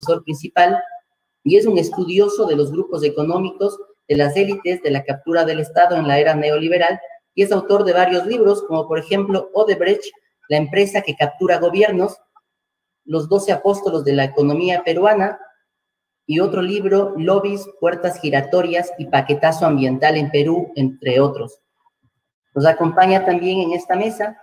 profesor principal y es un estudioso de los grupos económicos, de las élites, de la captura del Estado en la era neoliberal, y es autor de varios libros, como por ejemplo Odebrecht, la empresa que captura gobiernos, Los 12 apóstolos de la economía peruana, y otro libro, Lobbies, puertas giratorias y paquetazo ambiental en Perú, entre otros. Nos acompaña también en esta mesa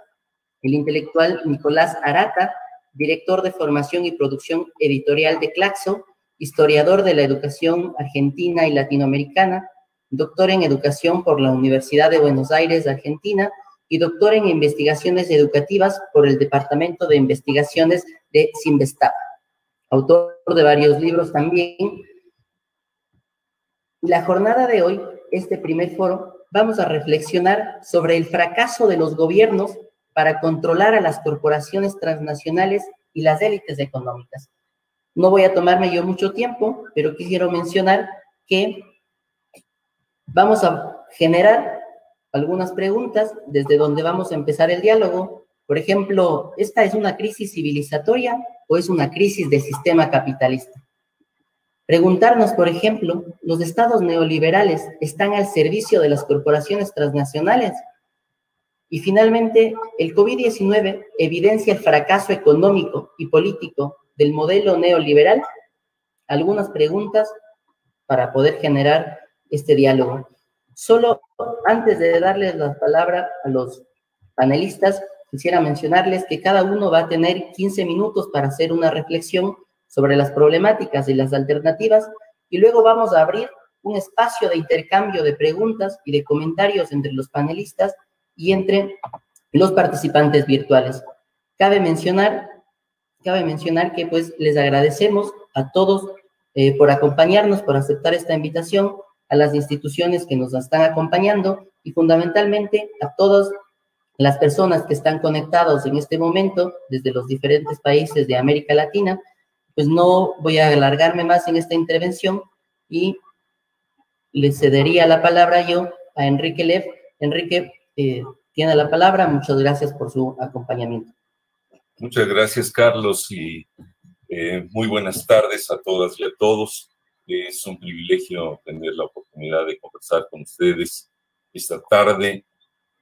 el intelectual Nicolás Arata, director de formación y producción editorial de Claxo, historiador de la educación argentina y latinoamericana, doctor en educación por la Universidad de Buenos Aires, Argentina, y doctor en investigaciones educativas por el Departamento de Investigaciones de Cinvestav. Autor de varios libros también. La jornada de hoy, este primer foro, vamos a reflexionar sobre el fracaso de los gobiernos para controlar a las corporaciones transnacionales y las élites económicas. No voy a tomarme yo mucho tiempo, pero quisiera mencionar que vamos a generar algunas preguntas desde donde vamos a empezar el diálogo. Por ejemplo, ¿esta es una crisis civilizatoria o es una crisis del sistema capitalista? Preguntarnos, por ejemplo, ¿los estados neoliberales están al servicio de las corporaciones transnacionales? Y finalmente, ¿el COVID-19 evidencia el fracaso económico y político del modelo neoliberal? Algunas preguntas para poder generar este diálogo. Solo antes de darles la palabra a los panelistas, quisiera mencionarles que cada uno va a tener 15 minutos para hacer una reflexión sobre las problemáticas y las alternativas, y luego vamos a abrir un espacio de intercambio de preguntas y de comentarios entre los panelistas y entre los participantes virtuales. Cabe mencionar que pues les agradecemos a todos por acompañarnos, por aceptar esta invitación, a las instituciones que nos están acompañando y fundamentalmente a todas las personas que están conectados en este momento desde los diferentes países de América Latina. Pues no voy a alargarme más en esta intervención y le cedería la palabra yo a Enrique Lev. Enrique, tiene la palabra. Muchas gracias por su acompañamiento. Muchas gracias, Carlos, y muy buenas tardes a todas y a todos. Es un privilegio tener la oportunidad de conversar con ustedes esta tarde.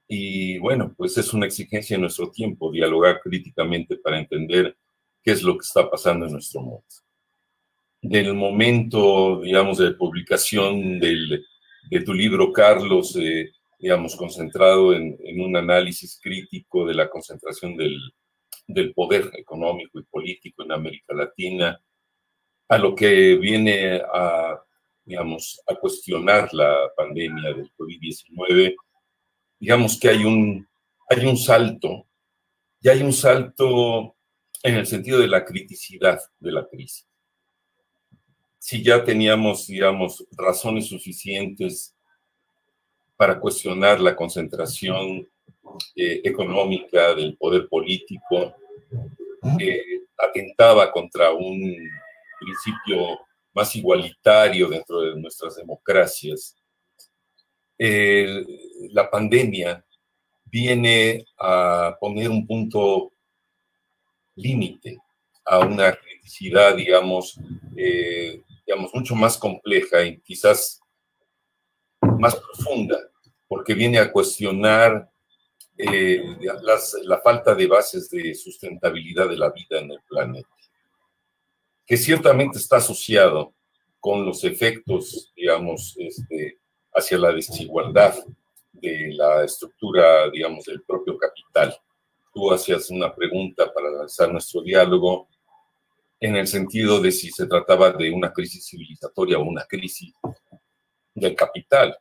Y bueno, pues es una exigencia en nuestro tiempo, dialogar críticamente para entender qué es lo que está pasando en nuestro mundo. Del momento, digamos, de publicación de tu libro, Carlos, digamos, concentrado en un análisis crítico de la concentración del poder económico y político en América Latina, a lo que viene a, digamos, a cuestionar la pandemia del COVID-19, digamos que hay un salto, y hay un salto en el sentido de la criticidad de la crisis. Si ya teníamos, digamos, razones suficientes para cuestionar la concentración económica del poder político, atentaba contra un principio más igualitario dentro de nuestras democracias. La pandemia viene a poner un punto límite a una criticidad, digamos, mucho más compleja y quizás más profunda, porque viene a cuestionar la falta de bases de sustentabilidad de la vida en el planeta, que ciertamente está asociado con los efectos, digamos, hacia la desigualdad de la estructura, digamos, del propio capital. Tú hacías una pregunta para lanzar nuestro diálogo en el sentido de si se trataba de una crisis civilizatoria o una crisis del capital.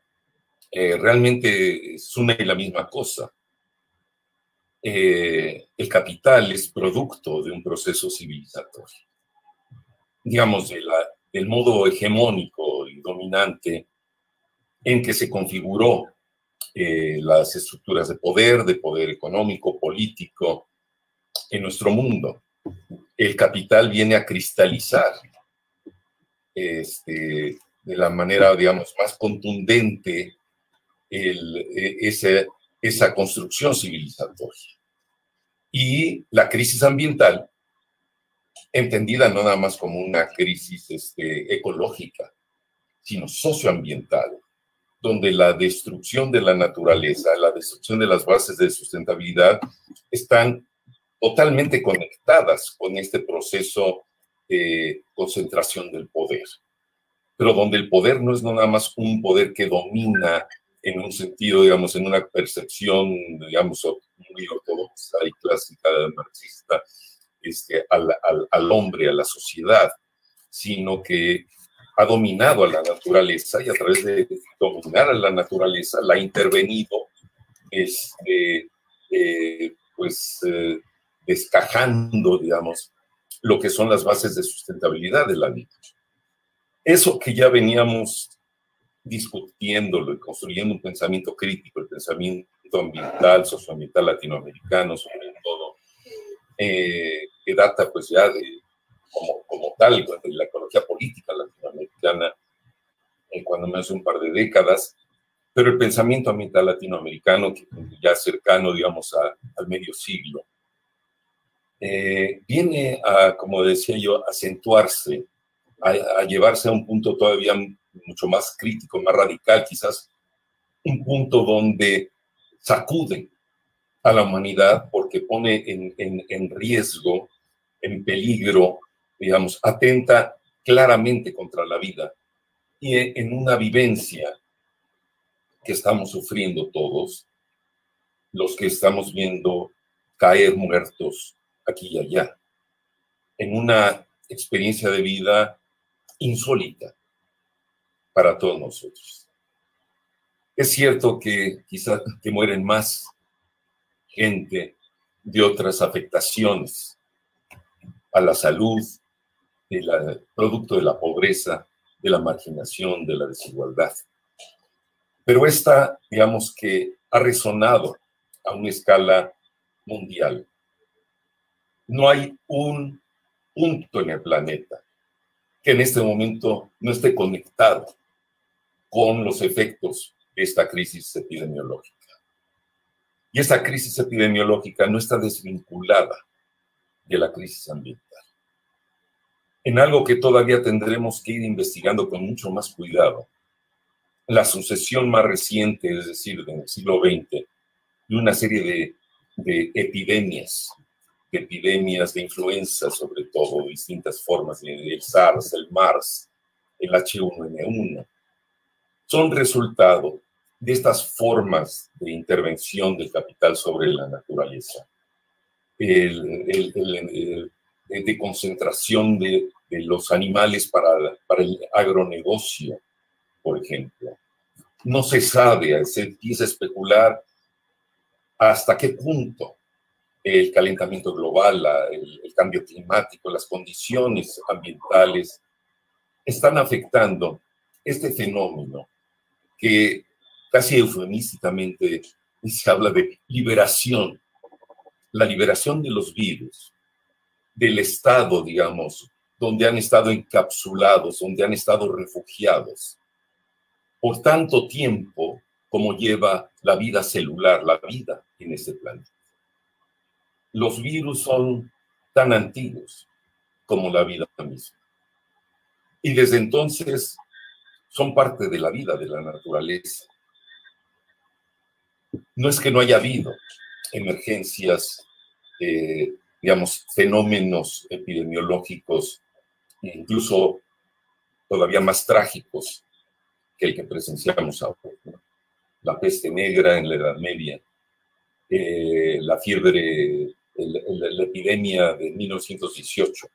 Realmente es una y la misma cosa. El capital es producto de un proceso civilizatorio. Digamos, del modo hegemónico y dominante en que se configuró las estructuras de poder económico, político en nuestro mundo. El capital viene a cristalizar de la manera, digamos, más contundente esa construcción civilizatoria. Y la crisis ambiental entendida no nada más como una crisis ecológica, sino socioambiental, donde la destrucción de la naturaleza, la destrucción de las bases de sustentabilidad están totalmente conectadas con este proceso de concentración del poder. Pero donde el poder no es nada más un poder que domina en un sentido, digamos, en una percepción, digamos, muy ortodoxa y clásica marxista, al hombre, a la sociedad, sino que ha dominado a la naturaleza y a través de dominar a la naturaleza la ha intervenido, descajando, digamos, lo que son las bases de sustentabilidad de la vida. Eso que ya veníamos discutiéndolo y construyendo un pensamiento crítico, el pensamiento ambiental, socioambiental latinoamericano, sobre todo, que data pues ya de, como tal, de la ecología política latinoamericana, cuando menos un par de décadas, pero el pensamiento ambiental latinoamericano, que ya cercano, digamos, al medio siglo, viene a, como decía yo, acentuarse, a llevarse a un punto todavía mucho más crítico, más radical, quizás un punto donde sacude a la humanidad porque pone en riesgo, en peligro, digamos, atenta claramente contra la vida y en una vivencia que estamos sufriendo todos, los que estamos viendo caer muertos aquí y allá, en una experiencia de vida insólita para todos nosotros. Es cierto que quizás que mueren más gente de otras afectaciones a la salud, producto de la pobreza, de la marginación, de la desigualdad. Pero esta, digamos que ha resonado a una escala mundial. No hay un punto en el planeta que en este momento no esté conectado con los efectos de esta crisis epidemiológica. Y esta crisis epidemiológica no está desvinculada de la crisis ambiental. En algo que todavía tendremos que ir investigando con mucho más cuidado, la sucesión más reciente, es decir, del siglo XX, de una serie de epidemias, de influenza sobre todo, distintas formas, el SARS, el MARS, el H1N1, son resultado de estas formas de intervención del capital sobre la naturaleza, de concentración de los animales para el agronegocio, por ejemplo. No se sabe, se empieza a especular hasta qué punto el calentamiento global, el cambio climático, las condiciones ambientales están afectando este fenómeno que casi eufemísticamente se habla de liberación, la liberación de los virus, del estado, digamos, donde han estado encapsulados, donde han estado refugiados por tanto tiempo como lleva la vida celular, la vida en este planeta. Los virus son tan antiguos como la vida misma. Y desde entonces son parte de la vida, de la naturaleza. No es que no haya habido emergencias, digamos, fenómenos epidemiológicos, incluso todavía más trágicos que el que presenciamos ahora, ¿no? La peste negra en la Edad Media, la fiebre, la epidemia de 1918,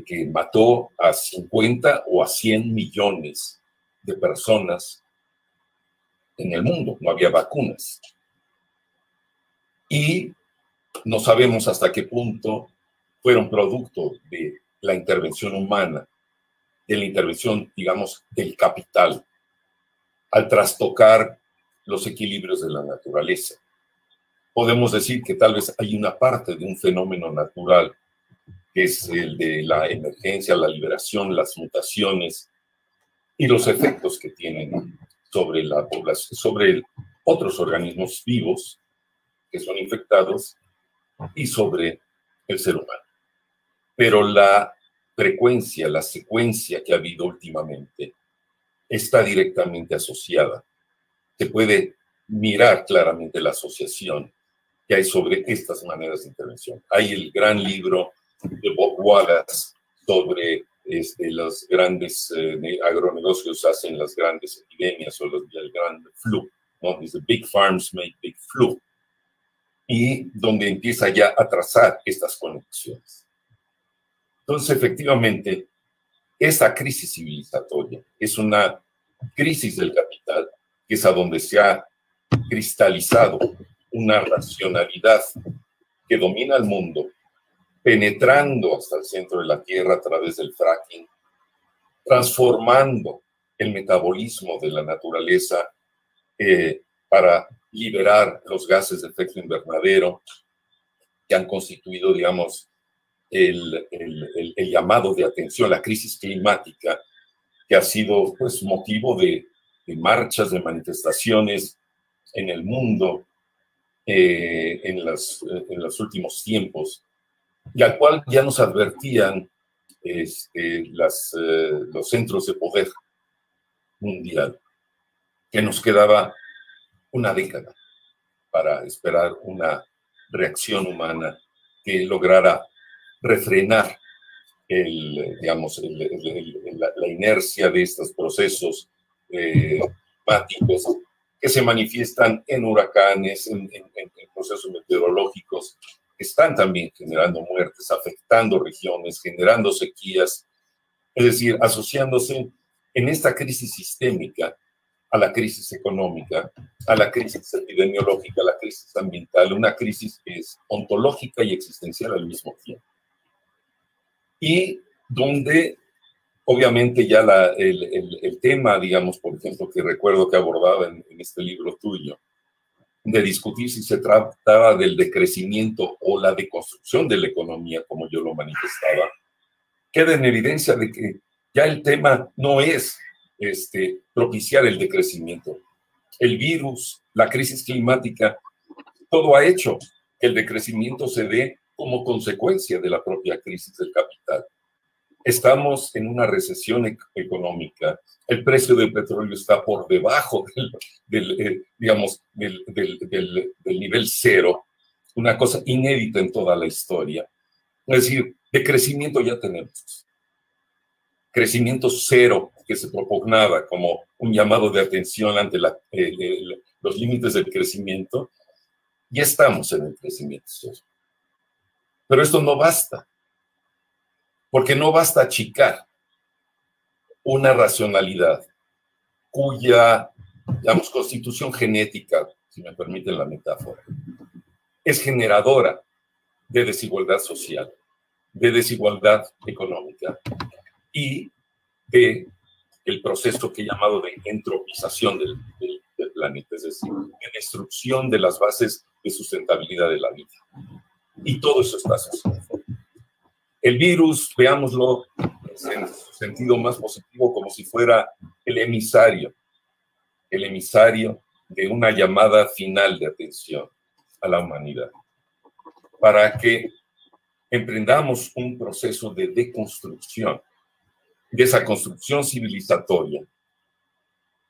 que mató a 50 o a 100 millones de personas en el mundo. No había vacunas. Y no sabemos hasta qué punto fueron producto de la intervención humana, de la intervención, digamos, del capital, al trastocar los equilibrios de la naturaleza. Podemos decir que tal vez hay una parte de un fenómeno natural, que es el de la emergencia, la liberación, las mutaciones y los efectos que tienen sobre la población, sobre otros organismos vivos que son infectados y sobre el ser humano. Pero la frecuencia, la secuencia que ha habido últimamente está directamente asociada. Se puede mirar claramente la asociación que hay sobre estas maneras de intervención. Hay el gran libro de Bob Wallace sobre los grandes agronegocios hacen las grandes epidemias o el gran flu, ¿no? Dice, Big Farms Make Big Flu. Y donde empieza ya a trazar estas conexiones. Entonces, efectivamente, esta crisis civilizatoria es una crisis del capital, que es a donde se ha cristalizado una racionalidad que domina el mundo, penetrando hasta el centro de la Tierra a través del fracking, transformando el metabolismo de la naturaleza para liberar los gases de efecto invernadero que han constituido, digamos, el llamado de atención, la crisis climática, que ha sido pues motivo de marchas, de manifestaciones en el mundo en los últimos tiempos, y al cual ya nos advertían los centros de poder mundial, que nos quedaba una década para esperar una reacción humana que lograra refrenar la inercia de estos procesos climáticos que se manifiestan en huracanes, en procesos meteorológicos, que están también generando muertes, afectando regiones, generando sequías, es decir, asociándose en esta crisis sistémica a la crisis económica, a la crisis epidemiológica, a la crisis ambiental, una crisis que es ontológica y existencial al mismo tiempo. Y donde, obviamente, ya el tema, digamos, por ejemplo, que recuerdo que abordaba en este libro tuyo, de discutir si se trataba del decrecimiento o la deconstrucción de la economía, como yo lo manifestaba, queda en evidencia de que ya el tema no es propiciar el decrecimiento. El virus, la crisis climática, todo ha hecho que el decrecimiento se dé como consecuencia de la propia crisis del capital. Estamos en una recesión económica. El precio del petróleo está por debajo del nivel cero, una cosa inédita en toda la historia. Es decir, de crecimiento ya tenemos. Crecimiento cero, que se propugnaba como un llamado de atención ante los límites del crecimiento, ya estamos en el crecimiento cero. Pero esto no basta, porque no basta achicar una racionalidad cuya, digamos, constitución genética, si me permiten la metáfora, es generadora de desigualdad social, de desigualdad económica y de el proceso que he llamado de entropización del planeta, es decir, de destrucción de las bases de sustentabilidad de la vida. Y todo eso está asociado. El virus, veámoslo en su sentido más positivo, como si fuera el emisario de una llamada final de atención a la humanidad, para que emprendamos un proceso de deconstrucción, de esa construcción civilizatoria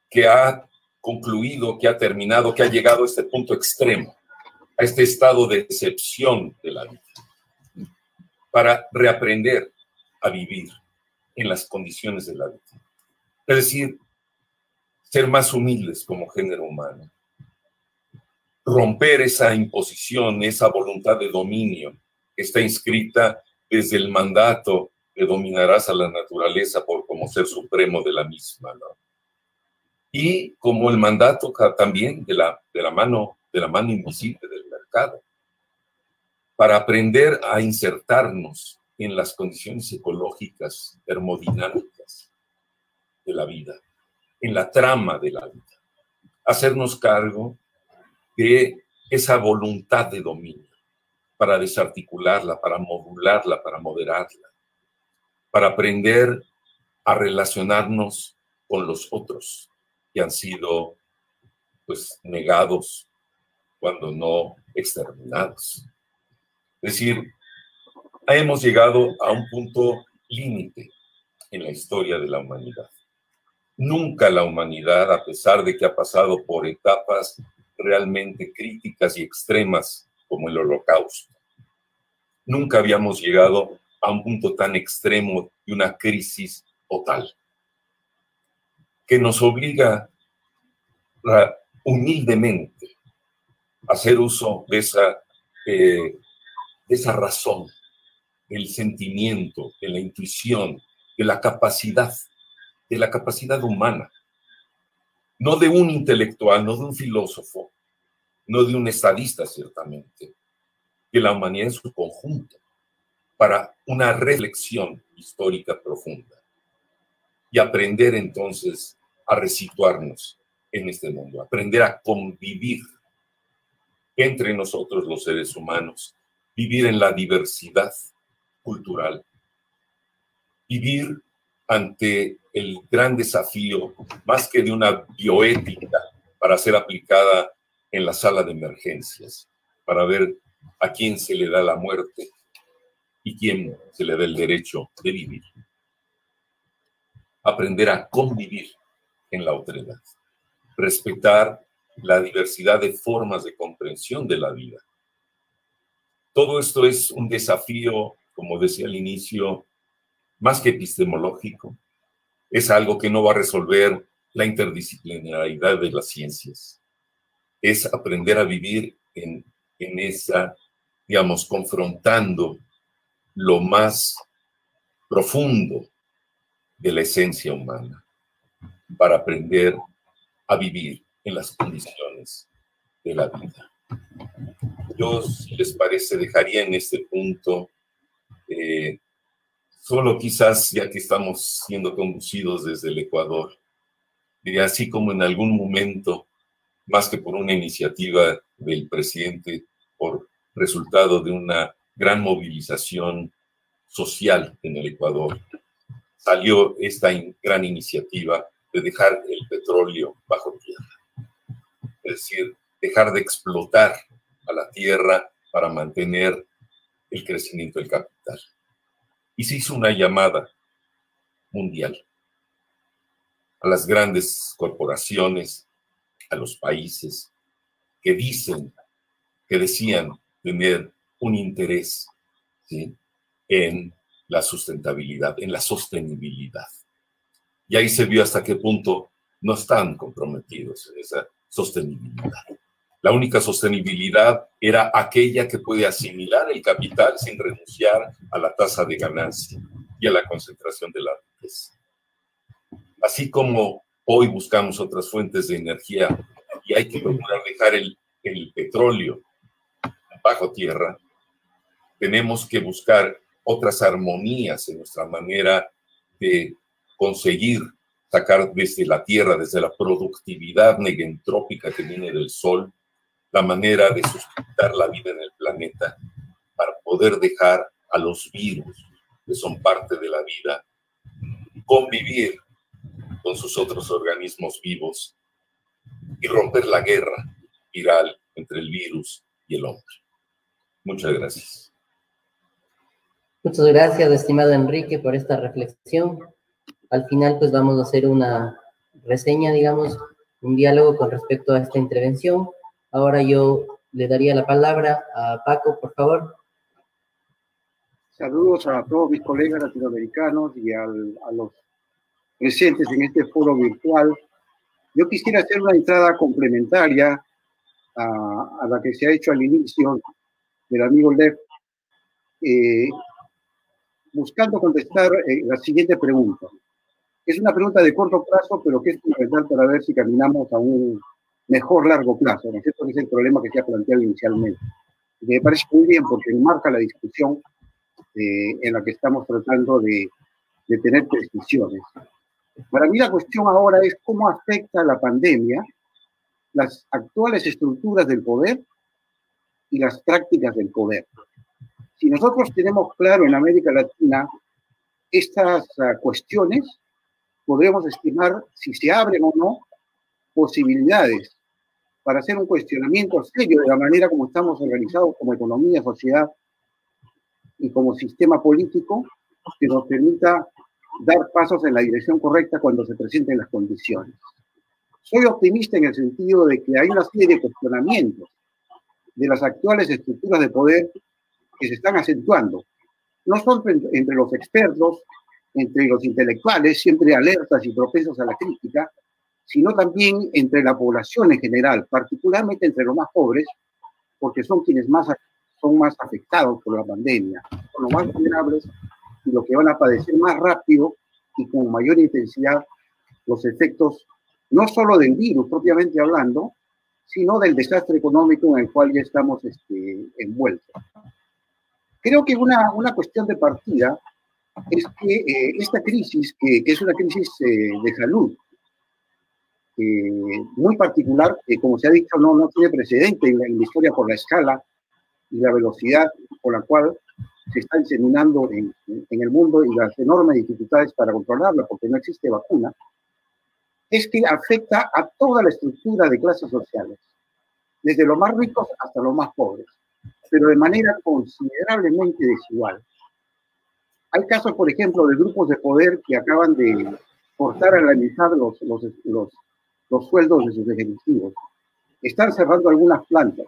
que ha concluido, que ha terminado, que ha llegado a este punto extremo, a este estado de excepción de la vida, para reaprender a vivir en las condiciones de la vida. Es decir, ser más humildes como género humano, romper esa imposición, esa voluntad de dominio que está inscrita desde el mandato que dominarás a la naturaleza como ser supremo de la misma, ¿no? Y como el mandato también de la mano invisible del mercado, para aprender a insertarnos en las condiciones ecológicas, termodinámicas de la vida, en la trama de la vida, hacernos cargo de esa voluntad de dominio, para desarticularla, para modularla, para moderarla, para aprender a relacionarnos con los otros que han sido, pues, negados, cuando no exterminados. Es decir, hemos llegado a un punto límite en la historia de la humanidad. Nunca la humanidad, a pesar de que ha pasado por etapas realmente críticas y extremas como el Holocausto, nunca habíamos llegado a un punto tan extremo de una crisis total, que nos obliga humildemente a hacer uso de esa razón, del sentimiento, de la intuición, de la capacidad humana, no de un intelectual, no de un filósofo, no de un estadista, ciertamente, de la humanidad en su conjunto, para una reflexión histórica profunda y aprender entonces a resituarnos en este mundo, aprender a convivir entre nosotros los seres humanos, vivir en la diversidad cultural, vivir ante el gran desafío, más que de una bioética para ser aplicada en la sala de emergencias, para ver a quién se le da la muerte y quién se le da el derecho de vivir. Aprender a convivir en la otredad, respetar la diversidad de formas de comprensión de la vida. Todo esto es un desafío, como decía al inicio, más que epistemológico. Es algo que no va a resolver la interdisciplinaridad de las ciencias. Es aprender a vivir en esa, digamos, confrontando lo más profundo de la esencia humana, para aprender a vivir en las condiciones de la vida. Yo, si les parece, dejaría en este punto, solo quizás, ya que estamos siendo conducidos desde el Ecuador, diría, así como en algún momento, más que por una iniciativa del presidente, por resultado de una gran movilización social en el Ecuador, salió esta gran iniciativa de dejar el petróleo bajo tierra. Es decir, dejar de explotar a la tierra para mantener el crecimiento del capital. Y se hizo una llamada mundial a las grandes corporaciones, a los países que decían tener un interés, ¿sí?, en la sustentabilidad, en la sostenibilidad. Y ahí se vio hasta qué punto no están comprometidos en esa sostenibilidad. La única sostenibilidad era aquella que puede asimilar el capital sin renunciar a la tasa de ganancia y a la concentración de la riqueza. Así como hoy buscamos otras fuentes de energía y hay que procurar dejar el petróleo bajo tierra, tenemos que buscar otras armonías en nuestra manera de conseguir sacar desde la tierra, desde la productividad negentrópica que viene del sol, la manera de sustentar la vida en el planeta para poder dejar a los virus, que son parte de la vida, convivir con sus otros organismos vivos y romper la guerra viral entre el virus y el hombre. Muchas gracias. Muchas gracias, estimado Enrique, por esta reflexión. Al final, pues vamos a hacer una reseña, digamos, un diálogo con respecto a esta intervención. Ahora yo le daría la palabra a Paco, por favor. Saludos a todos mis colegas latinoamericanos y a los presentes en este foro virtual. Yo quisiera hacer una entrada complementaria a la que se ha hecho al inicio del amigo Lev, buscando contestar la siguiente pregunta. Es una pregunta de corto plazo, pero que es fundamental para ver si caminamos a un mejor largo plazo, ¿no es cierto? Que es el problema que se ha planteado inicialmente. Y me parece muy bien porque enmarca la discusión en la que estamos tratando de tener precisiones. Para mí la cuestión ahora es cómo afecta la pandemia las actuales estructuras del poder y las prácticas del poder. Si nosotros tenemos claro en América Latina estas cuestiones, podremos estimar si se abren o no posibilidades para hacer un cuestionamiento serio de la manera como estamos organizados como economía, sociedad, y como sistema político que nos permita dar pasos en la dirección correcta cuando se presenten las condiciones. Soy optimista en el sentido de que hay una serie de cuestionamientos de las actuales estructuras de poder que se están acentuando, no solo entre los expertos, entre los intelectuales, siempre alertas y propensos a la crítica, sino también entre la población en general, particularmente entre los más pobres, porque son quienes son más afectados por la pandemia, son los más vulnerables y los que van a padecer más rápido y con mayor intensidad los efectos no solo del virus propiamente hablando, sino del desastre económico en el cual ya estamos envueltos. Creo que una cuestión de partida es que esta crisis, que es una crisis de salud, muy particular, que como se ha dicho no tiene precedente en la historia por la escala y la velocidad con la cual se está diseminando en el mundo y las enormes dificultades para controlarla porque no existe vacuna, es que afecta a toda la estructura de clases sociales, desde los más ricos hasta los más pobres, pero de manera considerablemente desigual. Hay casos, por ejemplo, de grupos de poder que acaban de cortar a la mitad los sueldos de sus ejecutivos. Están cerrando algunas plantas.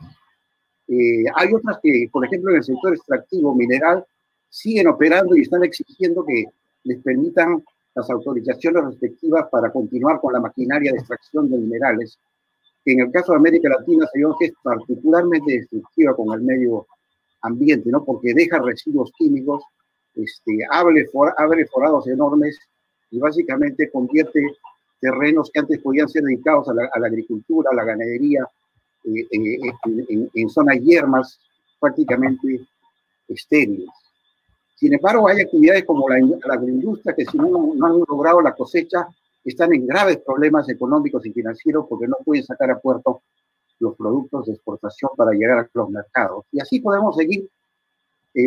Hay otras que, por ejemplo, en el sector extractivo mineral, siguen operando y están exigiendo que les permitan las autorizaciones respectivas para continuar con la maquinaria de extracción de minerales, que en el caso de América Latina se ve que es particularmente destructiva con el medio ambiente, ¿no? Porque deja residuos químicos, abre forados enormes y básicamente convierte terrenos que antes podían ser dedicados a la agricultura, a la ganadería, en zonas yermas prácticamente estériles. Sin embargo, hay actividades como la agroindustria que si no han logrado la cosecha, están en graves problemas económicos y financieros porque no pueden sacar a puerto los productos de exportación para llegar a los mercados. Y así podemos seguir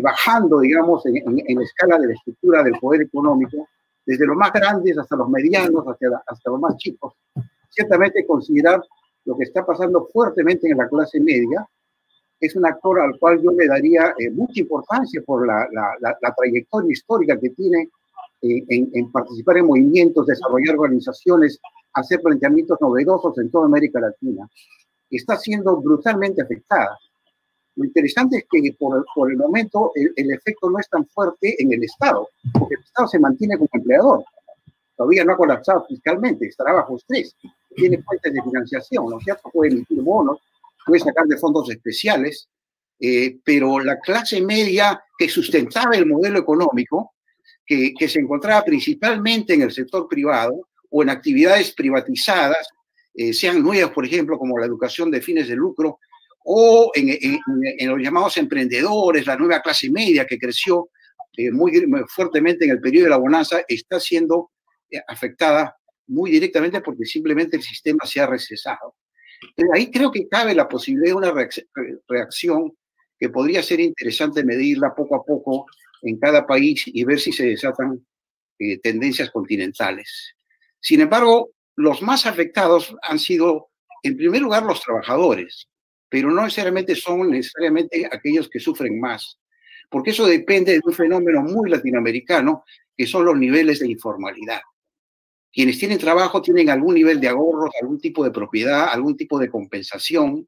bajando, digamos, en la escala de la estructura del poder económico, desde los más grandes hasta los medianos, hasta los más chicos. Ciertamente considerar lo que está pasando fuertemente en la clase media es un actor al cual yo le daría mucha importancia por la trayectoria histórica que tiene en participar en movimientos, desarrollar organizaciones, hacer planteamientos novedosos en toda América Latina. Está siendo brutalmente afectada. Lo interesante es que por el momento el efecto no es tan fuerte en el Estado, porque el Estado se mantiene como empleador. Todavía no ha colapsado fiscalmente, estará bajo estrés. Tiene fuentes de financiación, ¿no es cierto? Puede emitir bonos, puede sacar de fondos especiales, pero la clase media que sustentaba el modelo económico, que se encontraba principalmente en el sector privado o en actividades privatizadas, sean nuevas, por ejemplo, como la educación de fines de lucro, o en los llamados emprendedores, la nueva clase media que creció muy fuertemente en el periodo de la bonanza, está siendo afectada muy directamente porque simplemente el sistema se ha recesado. Pero ahí creo que cabe la posibilidad de una reacción que podría ser interesante medirla poco a poco en cada país y ver si se desatan tendencias continentales. Sin embargo, los más afectados han sido, en primer lugar, los trabajadores, pero no necesariamente son aquellos que sufren más, porque eso depende de un fenómeno muy latinoamericano, que son los niveles de informalidad. Quienes tienen trabajo tienen algún nivel de ahorros, algún tipo de propiedad, algún tipo de compensación,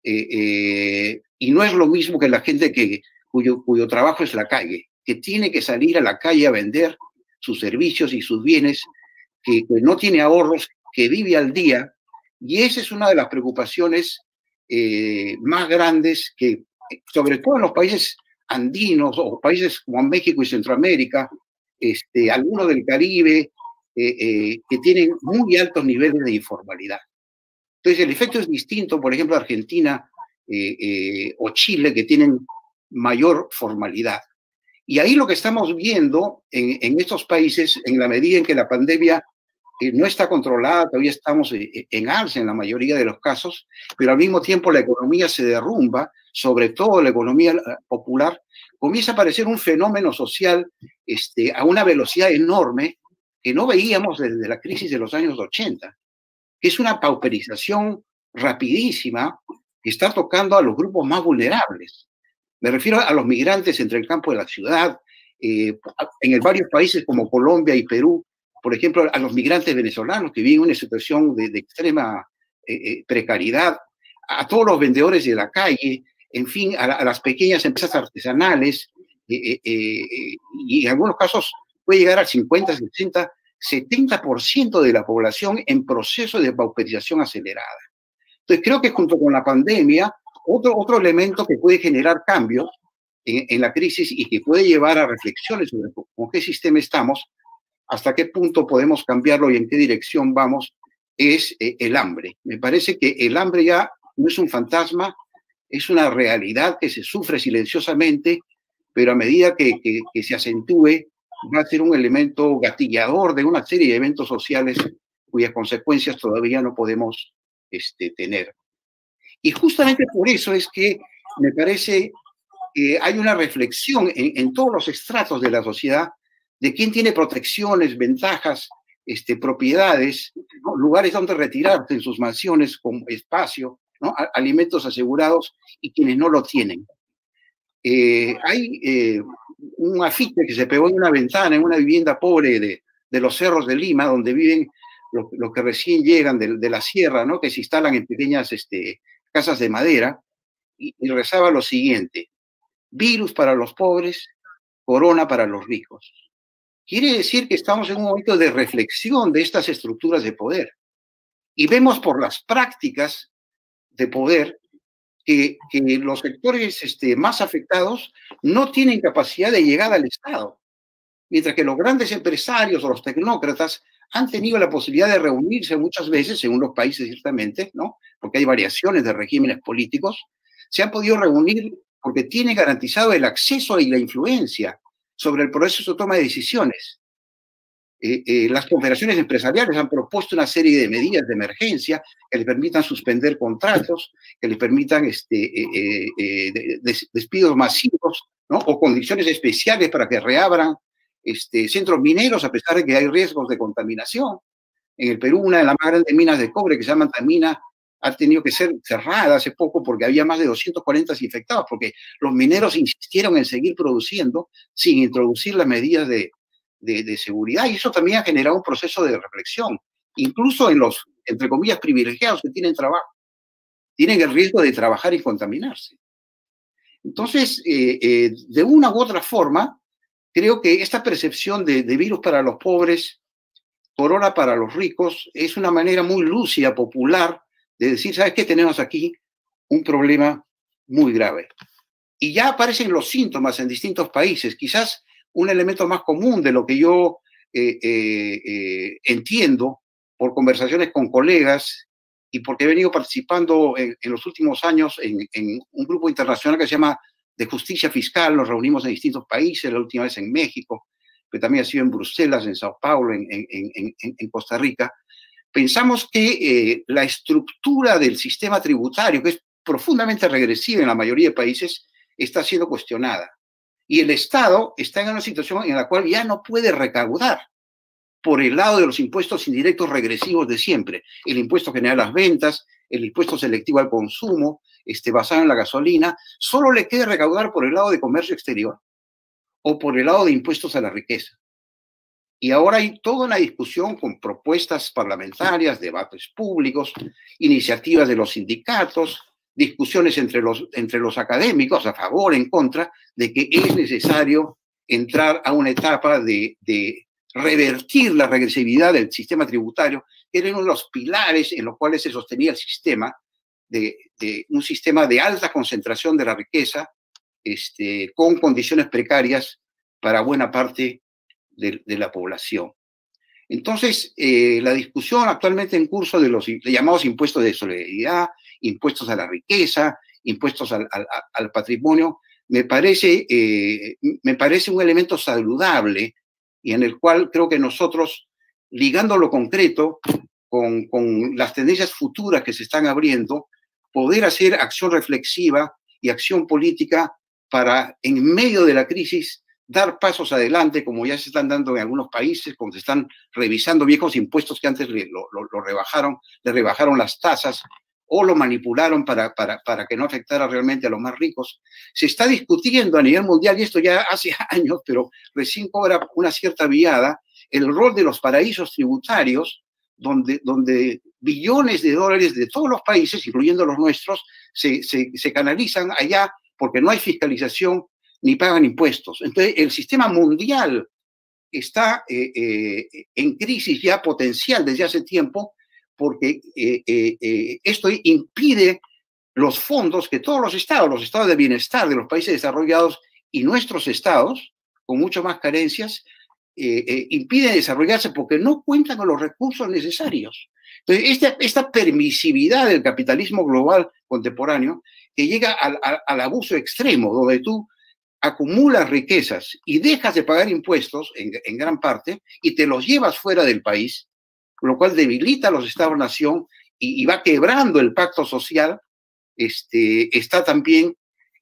y no es lo mismo que la gente cuyo trabajo es la calle, que tiene que salir a la calle a vender sus servicios y sus bienes, que no tiene ahorros, que vive al día, y esa es una de las preocupaciones más grandes que, sobre todo en los países andinos o países como México y Centroamérica, algunos del Caribe, que tienen muy altos niveles de informalidad. Entonces, el efecto es distinto, por ejemplo, Argentina o Chile, que tienen mayor formalidad. Y ahí lo que estamos viendo en estos países, en la medida en que la pandemia no está controlada, todavía estamos en alza en la mayoría de los casos, pero al mismo tiempo la economía se derrumba, sobre todo la economía popular, comienza a aparecer un fenómeno social a una velocidad enorme que no veíamos desde la crisis de los años 80, que es una pauperización rapidísima que está tocando a los grupos más vulnerables. Me refiero a los migrantes entre el campo y la ciudad, en varios países como Colombia y Perú, por ejemplo, a los migrantes venezolanos que viven en una situación de extrema precariedad, a todos los vendedores de la calle, en fin, a las pequeñas empresas artesanales, y en algunos casos puede llegar al 50, 60, 70% de la población en proceso de pauperización acelerada. Entonces, creo que junto con la pandemia, otro elemento que puede generar cambios en la crisis y que puede llevar a reflexiones sobre con qué sistema estamos, hasta qué punto podemos cambiarlo y en qué dirección vamos, es el hambre. Me parece que el hambre ya no es un fantasma, es una realidad que se sufre silenciosamente, pero a medida que se acentúe, va a ser un elemento gatillador de una serie de eventos sociales cuyas consecuencias todavía no podemos tener. Y justamente por eso es que me parece que hay una reflexión en todos los estratos de la sociedad de quién tiene protecciones, ventajas, propiedades, ¿no? Lugares donde retirarse en sus mansiones con espacio, ¿no? Alimentos asegurados, y quienes no lo tienen. Hay un afiche que se pegó en una ventana, en una vivienda pobre de los cerros de Lima, donde viven los que recién llegan de la sierra, ¿no? Que se instalan en pequeñas casas de madera, y rezaba lo siguiente: virus para los pobres, corona para los ricos. Quiere decir que estamos en un momento de reflexión de estas estructuras de poder, y vemos por las prácticas de poder que los sectores más afectados no tienen capacidad de llegada al Estado, mientras que los grandes empresarios o los tecnócratas han tenido la posibilidad de reunirse muchas veces, según los países ciertamente, ¿no? Porque hay variaciones de regímenes políticos, se han podido reunir porque tienen garantizado el acceso y la influencia sobre el proceso de toma de decisiones. Las confederaciones empresariales han propuesto una serie de medidas de emergencia que les permitan suspender contratos, que les permitan despidos masivos, ¿no? O condiciones especiales para que reabran centros mineros a pesar de que hay riesgos de contaminación. En el Perú, una de las más grandes minas de cobre, que se llama Antamina, ha tenido que ser cerrada hace poco porque había más de 240 infectados, porque los mineros insistieron en seguir produciendo sin introducir las medidas de seguridad, y eso también ha generado un proceso de reflexión, incluso en los, entre comillas, privilegiados que tienen trabajo, tienen el riesgo de trabajar y contaminarse. Entonces, de una u otra forma, creo que esta percepción de virus para los pobres, corona para los ricos, es una manera muy lúcida, popular, de decir, ¿sabes qué? Tenemos aquí un problema muy grave. Y ya aparecen los síntomas en distintos países. Quizás un elemento más común de lo que yo entiendo por conversaciones con colegas y porque he venido participando en los últimos años en un grupo internacional que se llama de Justicia Fiscal. Nos reunimos en distintos países, la última vez en México, pero también ha sido en Bruselas, en Sao Paulo, en Costa Rica. Pensamos que la estructura del sistema tributario, que es profundamente regresiva en la mayoría de países, está siendo cuestionada. Y el Estado está en una situación en la cual ya no puede recaudar por el lado de los impuestos indirectos regresivos de siempre. El impuesto general a las ventas, el impuesto selectivo al consumo, basado en la gasolina. Solo le queda recaudar por el lado de comercio exterior o por el lado de impuestos a la riqueza. Y ahora hay toda una discusión con propuestas parlamentarias, debates públicos, iniciativas de los sindicatos, discusiones entre los académicos a favor, en contra, de que es necesario entrar a una etapa de revertir la regresividad del sistema tributario, que era uno de los pilares en los cuales se sostenía el sistema, de un sistema de alta concentración de la riqueza, con condiciones precarias para buena parte de la población. Entonces, la discusión actualmente en curso de los llamados impuestos de solidaridad, impuestos a la riqueza, impuestos al patrimonio, me parece un elemento saludable y en el cual creo que nosotros, ligando lo concreto con las tendencias futuras que se están abriendo, poder hacer acción reflexiva y acción política para, en medio de la crisis, dar pasos adelante, como ya se están dando en algunos países, como se están revisando viejos impuestos que antes le rebajaron las tasas, o lo manipularon para que no afectara realmente a los más ricos. Se está discutiendo a nivel mundial, y esto ya hace años, pero recién cobra una cierta viada, el rol de los paraísos tributarios, donde billones de dólares de todos los países, incluyendo los nuestros, se canalizan allá porque no hay fiscalización ni pagan impuestos. Entonces, el sistema mundial está en crisis ya potencial desde hace tiempo, porque esto impide los fondos que todos los estados de bienestar de los países desarrollados y nuestros estados, con mucho más carencias, impiden desarrollarse porque no cuentan con los recursos necesarios. Entonces, esta permisividad del capitalismo global contemporáneo, que llega al abuso extremo, donde tú acumulas riquezas y dejas de pagar impuestos en gran parte y te los llevas fuera del país, lo cual debilita a los estados-nación y va quebrando el pacto social, está también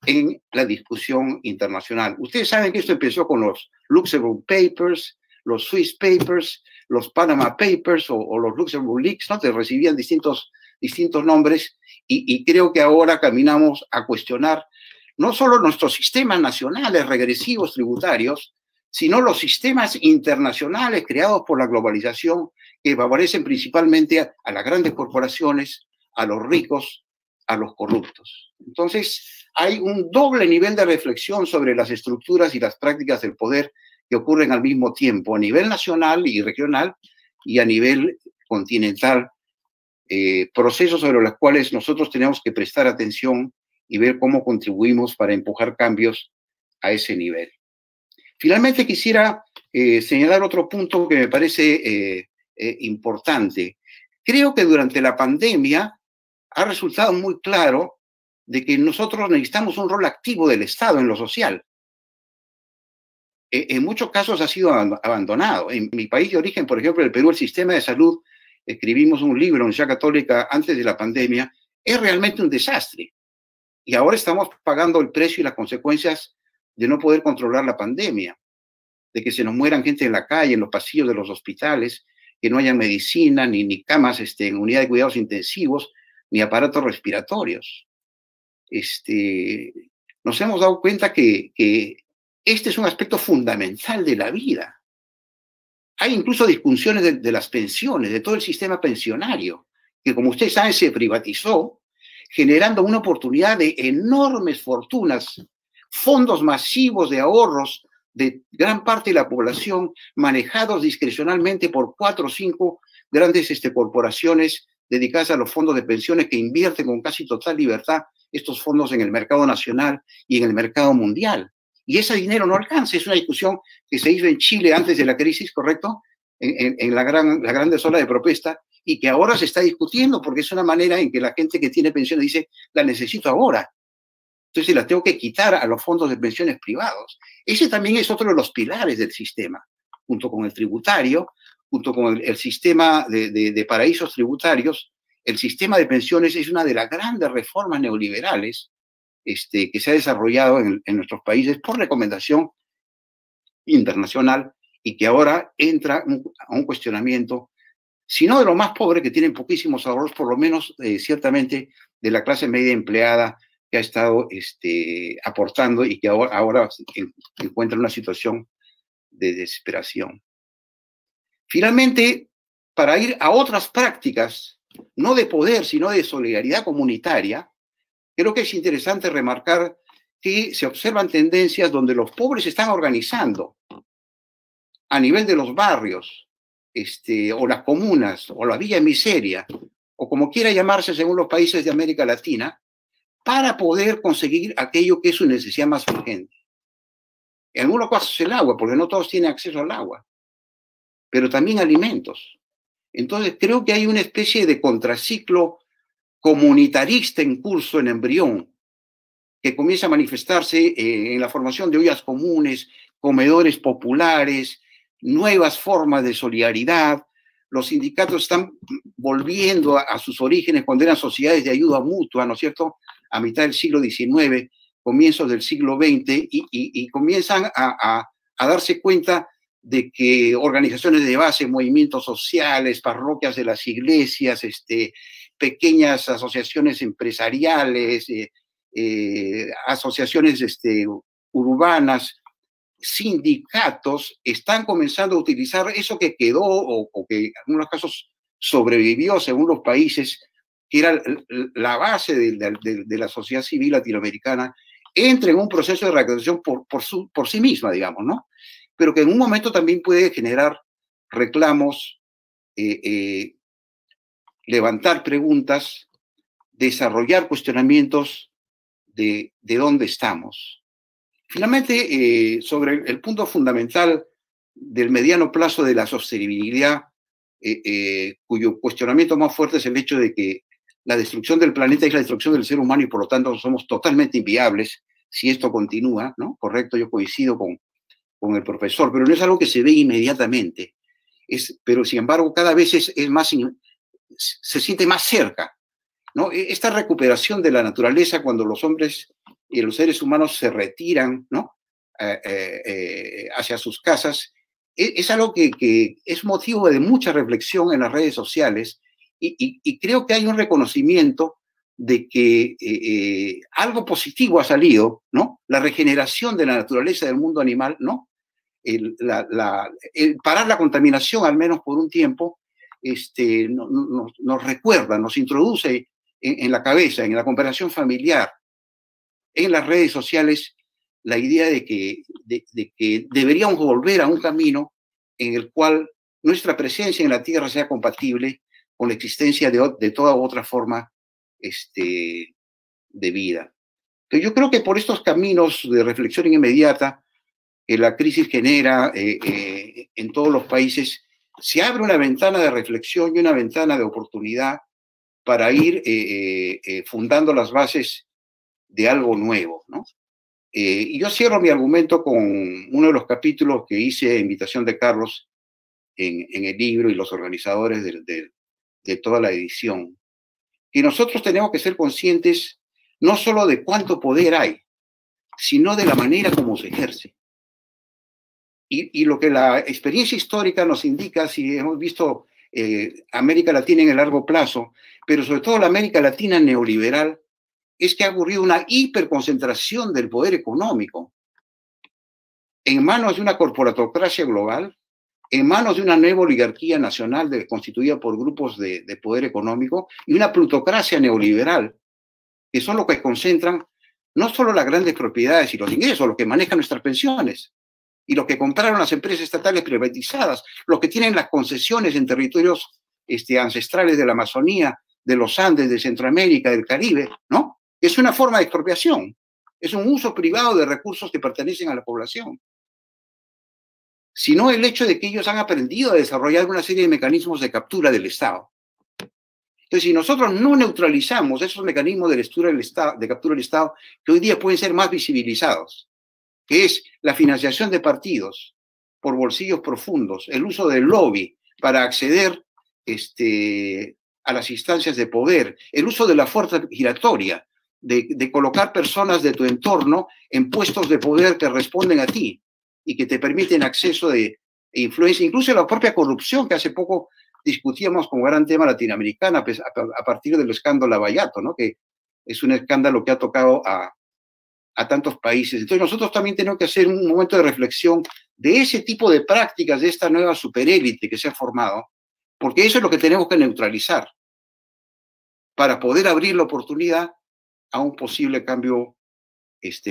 en la discusión internacional. Ustedes saben que esto empezó con los Luxembourg Papers, los Swiss Papers, los Panama Papers o los Luxembourg Leaks, ¿no? Te recibían distintos nombres y creo que ahora caminamos a cuestionar no solo nuestros sistemas nacionales regresivos tributarios, sino los sistemas internacionales creados por la globalización que favorecen principalmente a las grandes corporaciones, a los ricos, a los corruptos. Entonces, hay un doble nivel de reflexión sobre las estructuras y las prácticas del poder que ocurren al mismo tiempo, a nivel nacional y regional y a nivel continental, procesos sobre los cuales nosotros tenemos que prestar atención y ver cómo contribuimos para empujar cambios a ese nivel. Finalmente, quisiera señalar otro punto que me parece importante. Creo que durante la pandemia ha resultado muy claro de que nosotros necesitamos un rol activo del Estado en lo social. En muchos casos ha sido abandonado. En mi país de origen, por ejemplo, el Perú, el sistema de salud, escribimos un libro en Universidad Católica antes de la pandemia, es realmente un desastre. Y ahora estamos pagando el precio y las consecuencias de no poder controlar la pandemia, de que se nos mueran gente en la calle, en los pasillos de los hospitales, que no haya medicina, ni camas en unidad de cuidados intensivos, ni aparatos respiratorios. Nos hemos dado cuenta que este es un aspecto fundamental de la vida. Hay incluso discusiones de las pensiones, de todo el sistema pensionario, que como ustedes saben se privatizó, generando una oportunidad de enormes fortunas, fondos masivos de ahorros de gran parte de la población, manejados discrecionalmente por 4 o 5 grandes corporaciones dedicadas a los fondos de pensiones que invierten con casi total libertad estos fondos en el mercado nacional y en el mercado mundial. Y ese dinero no alcanza. Es una discusión que se hizo en Chile antes de la crisis, ¿correcto? En la gran ola de protesta, y que ahora se está discutiendo porque es una manera en que la gente que tiene pensiones dice, la necesito ahora. Entonces la tengo que quitar a los fondos de pensiones privados. Ese también es otro de los pilares del sistema, junto con el tributario, junto con el sistema de paraísos tributarios. El sistema de pensiones es una de las grandes reformas neoliberales que se ha desarrollado en nuestros países por recomendación internacional y que ahora entra a un cuestionamiento, si no de los más pobres, que tienen poquísimos ahorros, por lo menos ciertamente de la clase media empleada que ha estado aportando y que ahora se encuentra en una situación de desesperación. Finalmente, para ir a otras prácticas, no de poder, sino de solidaridad comunitaria, creo que es interesante remarcar que se observan tendencias donde los pobres se están organizando a nivel de los barrios, o las comunas, o la villa miseria, o como quiera llamarse según los países de América Latina, para poder conseguir aquello que es su necesidad más urgente. En algunos casos el agua, porque no todos tienen acceso al agua, pero también alimentos. Entonces creo que hay una especie de contraciclo comunitarista en curso, en embrión, que comienza a manifestarse en la formación de ollas comunes, comedores populares, nuevas formas de solidaridad. Los sindicatos están volviendo a sus orígenes cuando eran sociedades de ayuda mutua, ¿no es cierto?, a mitad del siglo XIX, comienzos del siglo XX, y comienzan a darse cuenta de que organizaciones de base, movimientos sociales, parroquias de las iglesias, pequeñas asociaciones empresariales, asociaciones urbanas, sindicatos, están comenzando a utilizar eso que quedó o que en algunos casos sobrevivió según los países, que era la base de la sociedad civil latinoamericana, entra en un proceso de reactivación por sí misma, digamos, ¿no? Pero que en un momento también puede generar reclamos, levantar preguntas, desarrollar cuestionamientos de dónde estamos. Finalmente, sobre el punto fundamental del mediano plazo de la sostenibilidad, cuyo cuestionamiento más fuerte es el hecho de que la destrucción del planeta es la destrucción del ser humano y por lo tanto somos totalmente inviables si esto continúa, ¿no? Correcto, yo coincido con el profesor, pero no es algo que se ve inmediatamente, pero sin embargo cada vez se siente más cerca, ¿no? Esta recuperación de la naturaleza cuando los hombres y los seres humanos se retiran, ¿no? Hacia sus casas, es algo que es motivo de mucha reflexión en las redes sociales y creo que hay un reconocimiento de que algo positivo ha salido, ¿no? La regeneración de la naturaleza del mundo animal, ¿no? El parar la contaminación, al menos por un tiempo, nos recuerda, nos introduce en la cabeza, en la comparación familiar, en las redes sociales, la idea de que deberíamos volver a un camino en el cual nuestra presencia en la Tierra sea compatible con la existencia de toda otra forma de vida. Pero yo creo que por estos caminos de reflexión inmediata que la crisis genera en todos los países, se abre una ventana de reflexión y una ventana de oportunidad para ir fundando las bases de algo nuevo, ¿no? Y yo cierro mi argumento con uno de los capítulos que hice a invitación de Carlos en el libro y los organizadores de toda la edición, que nosotros tenemos que ser conscientes no solo de cuánto poder hay, sino de la manera como se ejerce. Y lo que la experiencia histórica nos indica, si hemos visto América Latina en el largo plazo, pero sobre todo la América Latina neoliberal, es que ha ocurrido una hiperconcentración del poder económico en manos de una corporatocracia global, en manos de una nueva oligarquía nacional constituida por grupos de poder económico y una plutocracia neoliberal, que son los que concentran no solo las grandes propiedades y los ingresos, los que manejan nuestras pensiones, y los que compraron las empresas estatales privatizadas, los que tienen las concesiones en territorios ancestrales de la Amazonía, de los Andes, de Centroamérica, del Caribe, ¿no? Es una forma de expropiación, es un uso privado de recursos que pertenecen a la población. Sino el hecho de que ellos han aprendido a desarrollar una serie de mecanismos de captura del Estado. Entonces, si nosotros no neutralizamos esos mecanismos de captura del Estado, que hoy día pueden ser más visibilizados, que es la financiación de partidos por bolsillos profundos, el uso del lobby para acceder a las instancias de poder, el uso de la fuerza giratoria, de colocar personas de tu entorno en puestos de poder que responden a ti y que te permiten acceso de influencia, incluso la propia corrupción que hace poco discutíamos como gran tema latinoamericano a partir del escándalo Lavallato, ¿no? Que es un escándalo que ha tocado a tantos países. Entonces nosotros también tenemos que hacer un momento de reflexión de ese tipo de prácticas, de esta nueva superélite que se ha formado, porque eso es lo que tenemos que neutralizar para poder abrir la oportunidad a un posible cambio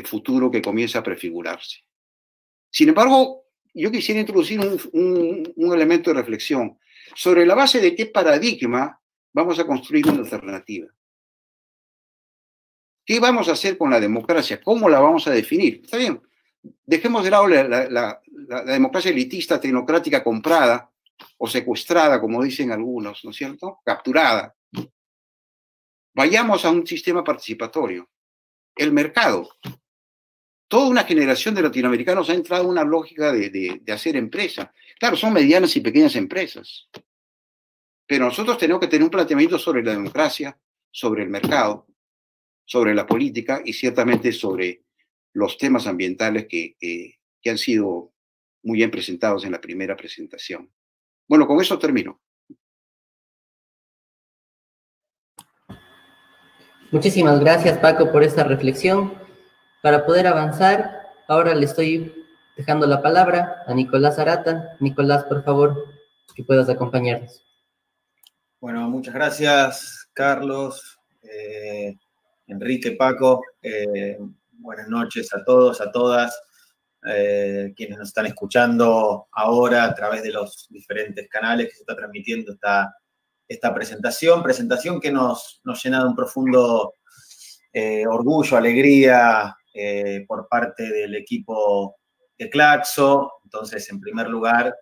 futuro que comienza a prefigurarse. Sin embargo, yo quisiera introducir un elemento de reflexión sobre la base de qué paradigma vamos a construir una alternativa. ¿Qué vamos a hacer con la democracia? ¿Cómo la vamos a definir? Está bien, dejemos de lado la democracia elitista, tecnocrática comprada o secuestrada, como dicen algunos, ¿no es cierto? Capturada. Vayamos a un sistema participatorio. El mercado. Toda una generación de latinoamericanos ha entrado en una lógica de hacer empresa. Claro, son medianas y pequeñas empresas. Pero nosotros tenemos que tener un planteamiento sobre la democracia, sobre el mercado, sobre la política y ciertamente sobre los temas ambientales que han sido muy bien presentados en la primera presentación. Bueno, con eso termino. Muchísimas gracias, Paco, por esta reflexión. Para poder avanzar, ahora le estoy dejando la palabra a Nicolás Arata. Nicolás, por favor, que puedas acompañarnos. Bueno, muchas gracias, Carlos, Enrique, Paco. Buenas noches a todos, a todas, quienes nos están escuchando ahora a través de los diferentes canales que se está transmitiendo esta presentación que nos llena de un profundo orgullo, alegría por parte del equipo de Claxo. Entonces, en primer lugar,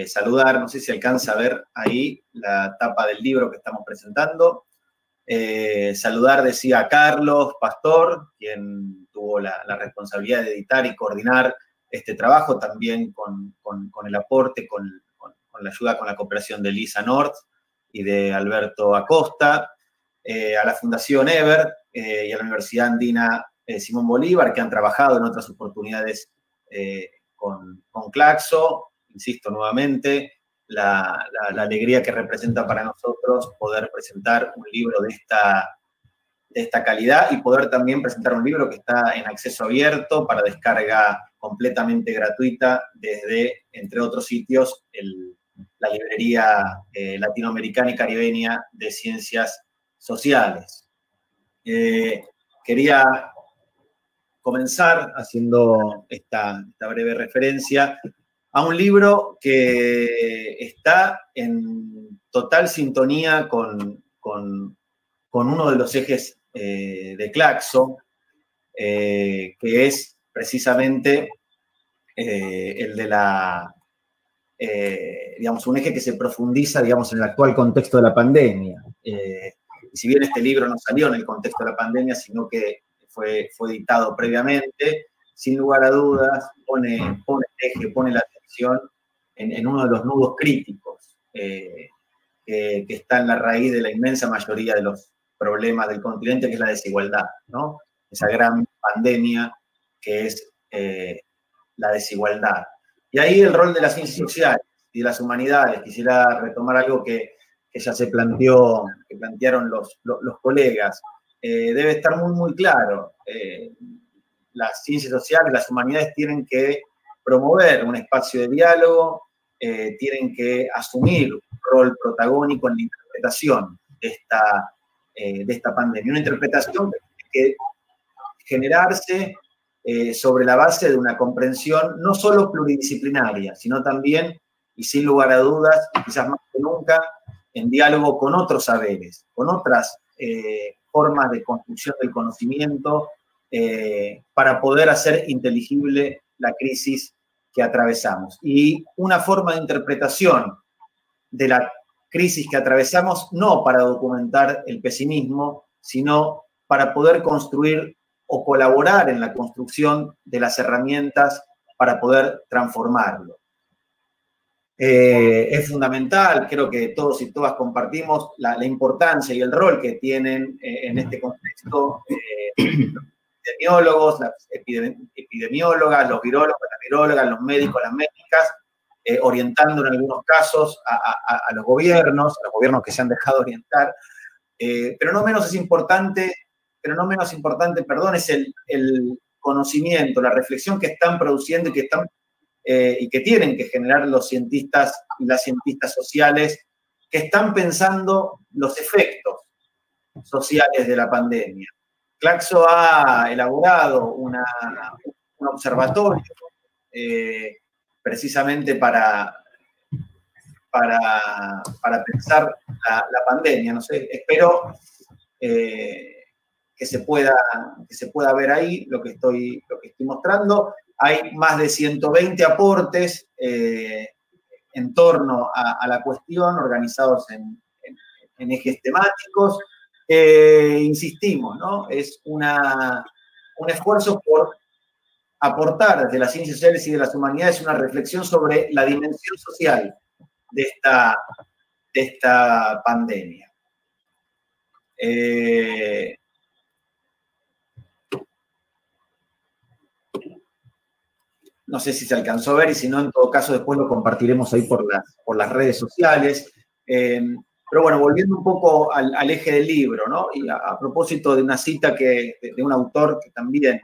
saludar, no sé si alcanza a ver ahí la tapa del libro que estamos presentando. Saludar, decía, a Carlos Pastor, quien tuvo la responsabilidad de editar y coordinar este trabajo, también con el aporte, con la ayuda, con la cooperación de Lisa North y de Alberto Acosta, a la Fundación Ever y a la Universidad Andina Simón Bolívar, que han trabajado en otras oportunidades con Claxo. Insisto nuevamente, la alegría que representa para nosotros poder presentar un libro de esta calidad y poder también presentar un libro que está en acceso abierto para descarga completamente gratuita desde, entre otros sitios, la librería latinoamericana y caribeña de ciencias sociales. Quería comenzar haciendo esta breve referencia a un libro que está en total sintonía con uno de los ejes de Claxo, que es precisamente el de digamos, un eje que se profundiza, digamos, en el actual contexto de la pandemia. Y si bien este libro no salió en el contexto de la pandemia, sino que fue editado previamente, sin lugar a dudas, pone el eje, pone la atención en uno de los nudos críticos que está en la raíz de la inmensa mayoría de los problemas del continente, que es la desigualdad, ¿no? Esa gran pandemia que es la desigualdad. Y ahí el rol de las ciencias sociales y de las humanidades. Quisiera retomar algo que ya se planteó, que plantearon los colegas. Debe estar muy, muy claro. Las ciencias sociales, las humanidades tienen que promover un espacio de diálogo, tienen que asumir un rol protagónico en la interpretación de esta pandemia. Una interpretación que tiene que generarse sobre la base de una comprensión no solo pluridisciplinaria, sino también, y sin lugar a dudas, y quizás más que nunca, en diálogo con otros saberes, con otras formas de construcción del conocimiento, para poder hacer inteligible la crisis que atravesamos. Y una forma de interpretación de la crisis que atravesamos, no para documentar el pesimismo, sino para poder construir o colaborar en la construcción de las herramientas para poder transformarlo. Es fundamental, creo que todos y todas compartimos la importancia y el rol que tienen en este contexto epidemiólogos, las epidemiólogas, los virólogos, las virólogas, los médicos, las médicas, orientando en algunos casos a los gobiernos que se han dejado orientar, pero no menos importante, es el conocimiento, la reflexión que están produciendo y que tienen que generar los cientistas y las cientistas sociales que están pensando los efectos sociales de la pandemia. Claxo ha elaborado un observatorio precisamente para pensar la pandemia. No sé, espero que se pueda ver ahí lo que estoy mostrando. Hay más de 120 aportes en torno a la cuestión, organizados en ejes temáticos. Insistimos, ¿no? Es un esfuerzo por aportar desde las ciencias sociales y de las humanidades una reflexión sobre la dimensión social de esta pandemia. No sé si se alcanzó a ver, y si no, en todo caso, después lo compartiremos ahí por las redes sociales. Pero bueno, volviendo un poco al eje del libro, ¿no? Y a propósito de una cita de un autor que también,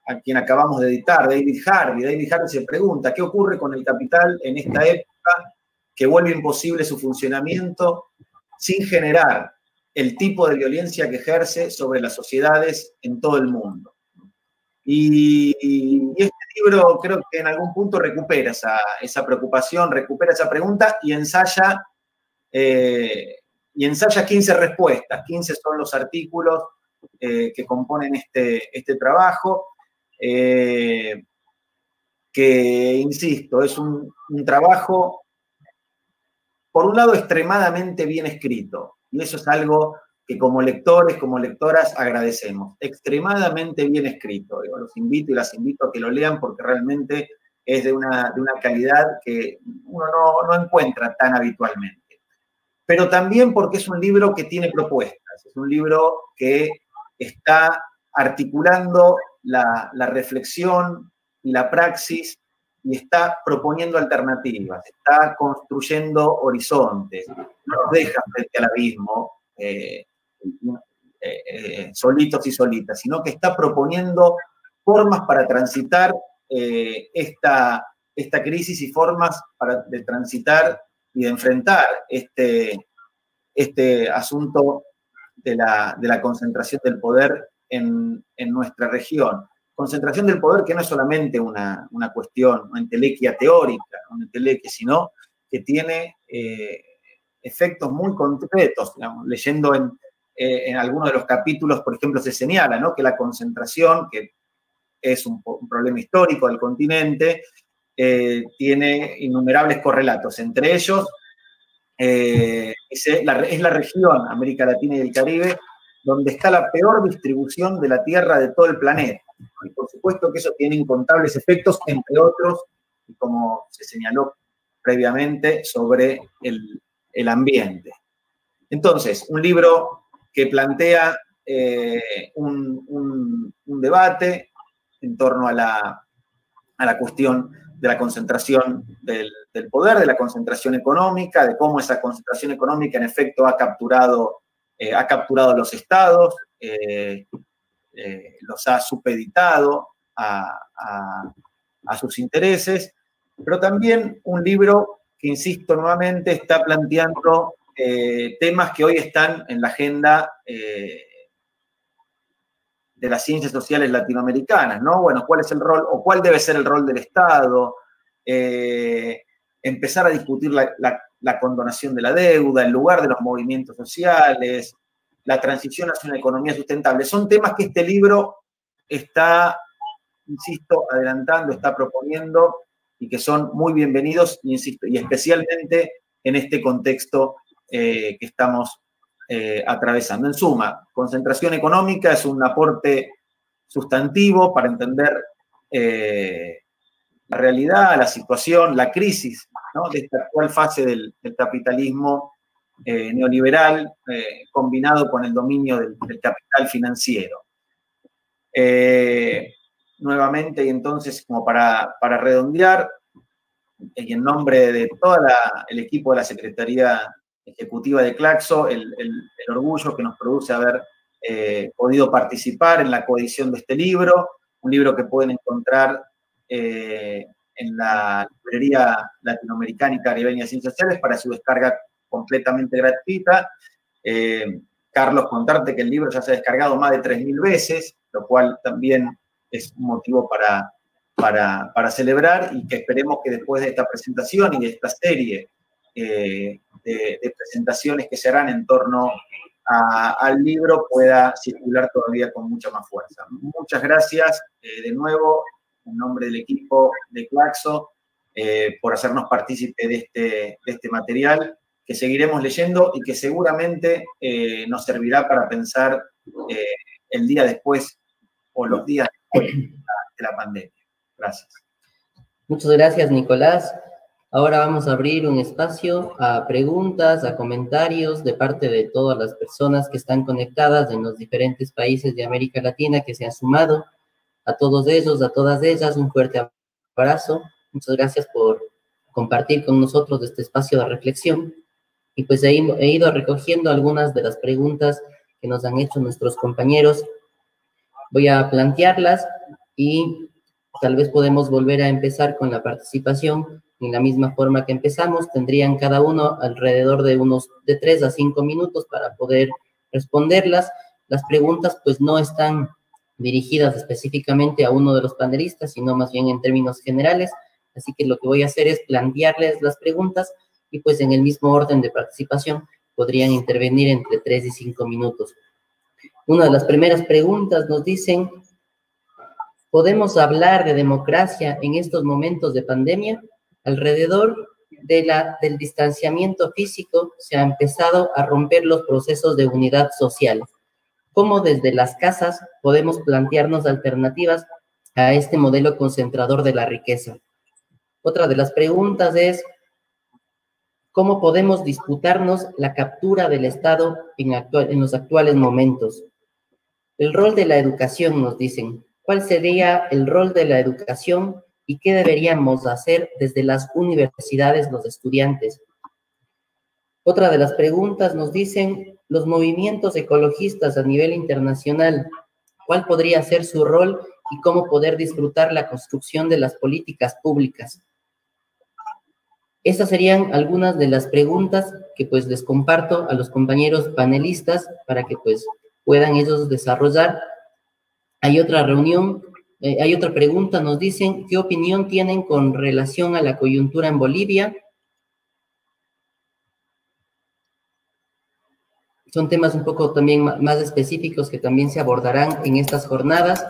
a quien acabamos de editar, David Harvey. David Harvey se pregunta, ¿qué ocurre con el capital en esta época que vuelve imposible su funcionamiento sin generar el tipo de violencia que ejerce sobre las sociedades en todo el mundo? Y este libro creo que en algún punto recupera esa preocupación, recupera esa pregunta y ensaya 15 respuestas. 15 son los artículos que componen este trabajo, que, insisto, es un trabajo, por un lado, extremadamente bien escrito, y eso es algo que como lectores, como lectoras, agradecemos. Extremadamente bien escrito. Los invito y las invito a que lo lean porque realmente es de una calidad que uno no encuentra tan habitualmente. Pero también porque es un libro que tiene propuestas, es un libro que está articulando la reflexión y la praxis y está proponiendo alternativas, está construyendo horizontes, no nos deja frente al abismo solitos y solitas, sino que está proponiendo formas para transitar esta crisis y formas de transitar y de enfrentar este asunto de la concentración del poder en nuestra región. Concentración del poder que no es solamente una cuestión, una entelequia teórica, una entelequia, sino que tiene efectos muy concretos. Digamos, leyendo en algunos de los capítulos, por ejemplo, se señala, ¿no?, que la concentración, que es un problema histórico del continente, tiene innumerables correlatos. Entre ellos, es la región, América Latina y el Caribe, donde está la peor distribución de la tierra de todo el planeta. Y por supuesto que eso tiene incontables efectos, entre otros, como se señaló previamente, sobre el ambiente. Entonces, un libro que plantea un debate en torno a la cuestión de la concentración del poder, de la concentración económica, de cómo esa concentración económica en efecto ha capturado los estados, los ha supeditado a sus intereses, pero también un libro que, insisto nuevamente, está planteando temas que hoy están en la agenda de las ciencias sociales latinoamericanas, ¿no? Bueno, ¿cuál es el rol o cuál debe ser el rol del Estado? Empezar a discutir la condonación de la deuda, el lugar de los movimientos sociales, la transición hacia una economía sustentable. Son temas que este libro está, insisto, adelantando, está proponiendo y que son muy bienvenidos, insisto, y especialmente en este contexto que estamos atravesando. En suma, concentración económica es un aporte sustantivo para entender la realidad, la situación, la crisis, ¿no?, de esta actual fase del capitalismo neoliberal combinado con el dominio del capital financiero. Nuevamente, y entonces, como para redondear, y en nombre de todo el equipo de la Secretaría Ejecutiva de Claxo, el orgullo que nos produce haber podido participar en la coedición de este libro, un libro que pueden encontrar en la librería latinoamericana y caribeña de Ciencias Sociales para su descarga completamente gratuita. Carlos, contarte que el libro ya se ha descargado más de 3.000 veces, lo cual también es un motivo para celebrar, y que esperemos que después de esta presentación y de esta serie de presentaciones que se harán en torno al libro pueda circular todavía con mucha más fuerza. Muchas gracias de nuevo, en nombre del equipo de Claxo, por hacernos partícipe de este material que seguiremos leyendo y que seguramente nos servirá para pensar el día después o los días después de la pandemia. Gracias. Muchas gracias, Nicolás. Ahora vamos a abrir un espacio a preguntas, a comentarios de parte de todas las personas que están conectadas en los diferentes países de América Latina que se han sumado. A todos ellos, a todas ellas, un fuerte abrazo. Muchas gracias por compartir con nosotros este espacio de reflexión. Y pues he ido recogiendo algunas de las preguntas que nos han hecho nuestros compañeros. Voy a plantearlas y tal vez podemos volver a empezar con la participación en la misma forma que empezamos. Tendrían cada uno alrededor de unos de 3 a 5 minutos para poder responderlas. Las preguntas pues no están dirigidas específicamente a uno de los panelistas, sino más bien en términos generales. Así que lo que voy a hacer es plantearles las preguntas y pues en el mismo orden de participación podrían intervenir entre 3 y 5 minutos. Una de las primeras preguntas nos dicen: ¿podemos hablar de democracia en estos momentos de pandemia? Alrededor del distanciamiento físico se ha empezado a romper los procesos de unidad social. ¿Cómo desde las casas podemos plantearnos alternativas a este modelo concentrador de la riqueza? Otra de las preguntas es: ¿cómo podemos disputarnos la captura del Estado en los actuales momentos? El rol de la educación, nos dicen. ¿Cuál sería el rol de la educación y qué deberíamos hacer desde las universidades los estudiantes? Otra de las preguntas nos dicen: los movimientos ecologistas a nivel internacional, ¿cuál podría ser su rol y cómo poder disfrutar la construcción de las políticas públicas? Estas serían algunas de las preguntas que pues les comparto a los compañeros panelistas para que pues puedan ellos desarrollar. Hay otra pregunta, nos dicen: ¿qué opinión tienen con relación a la coyuntura en Bolivia? Son temas un poco también más específicos que también se abordarán en estas jornadas.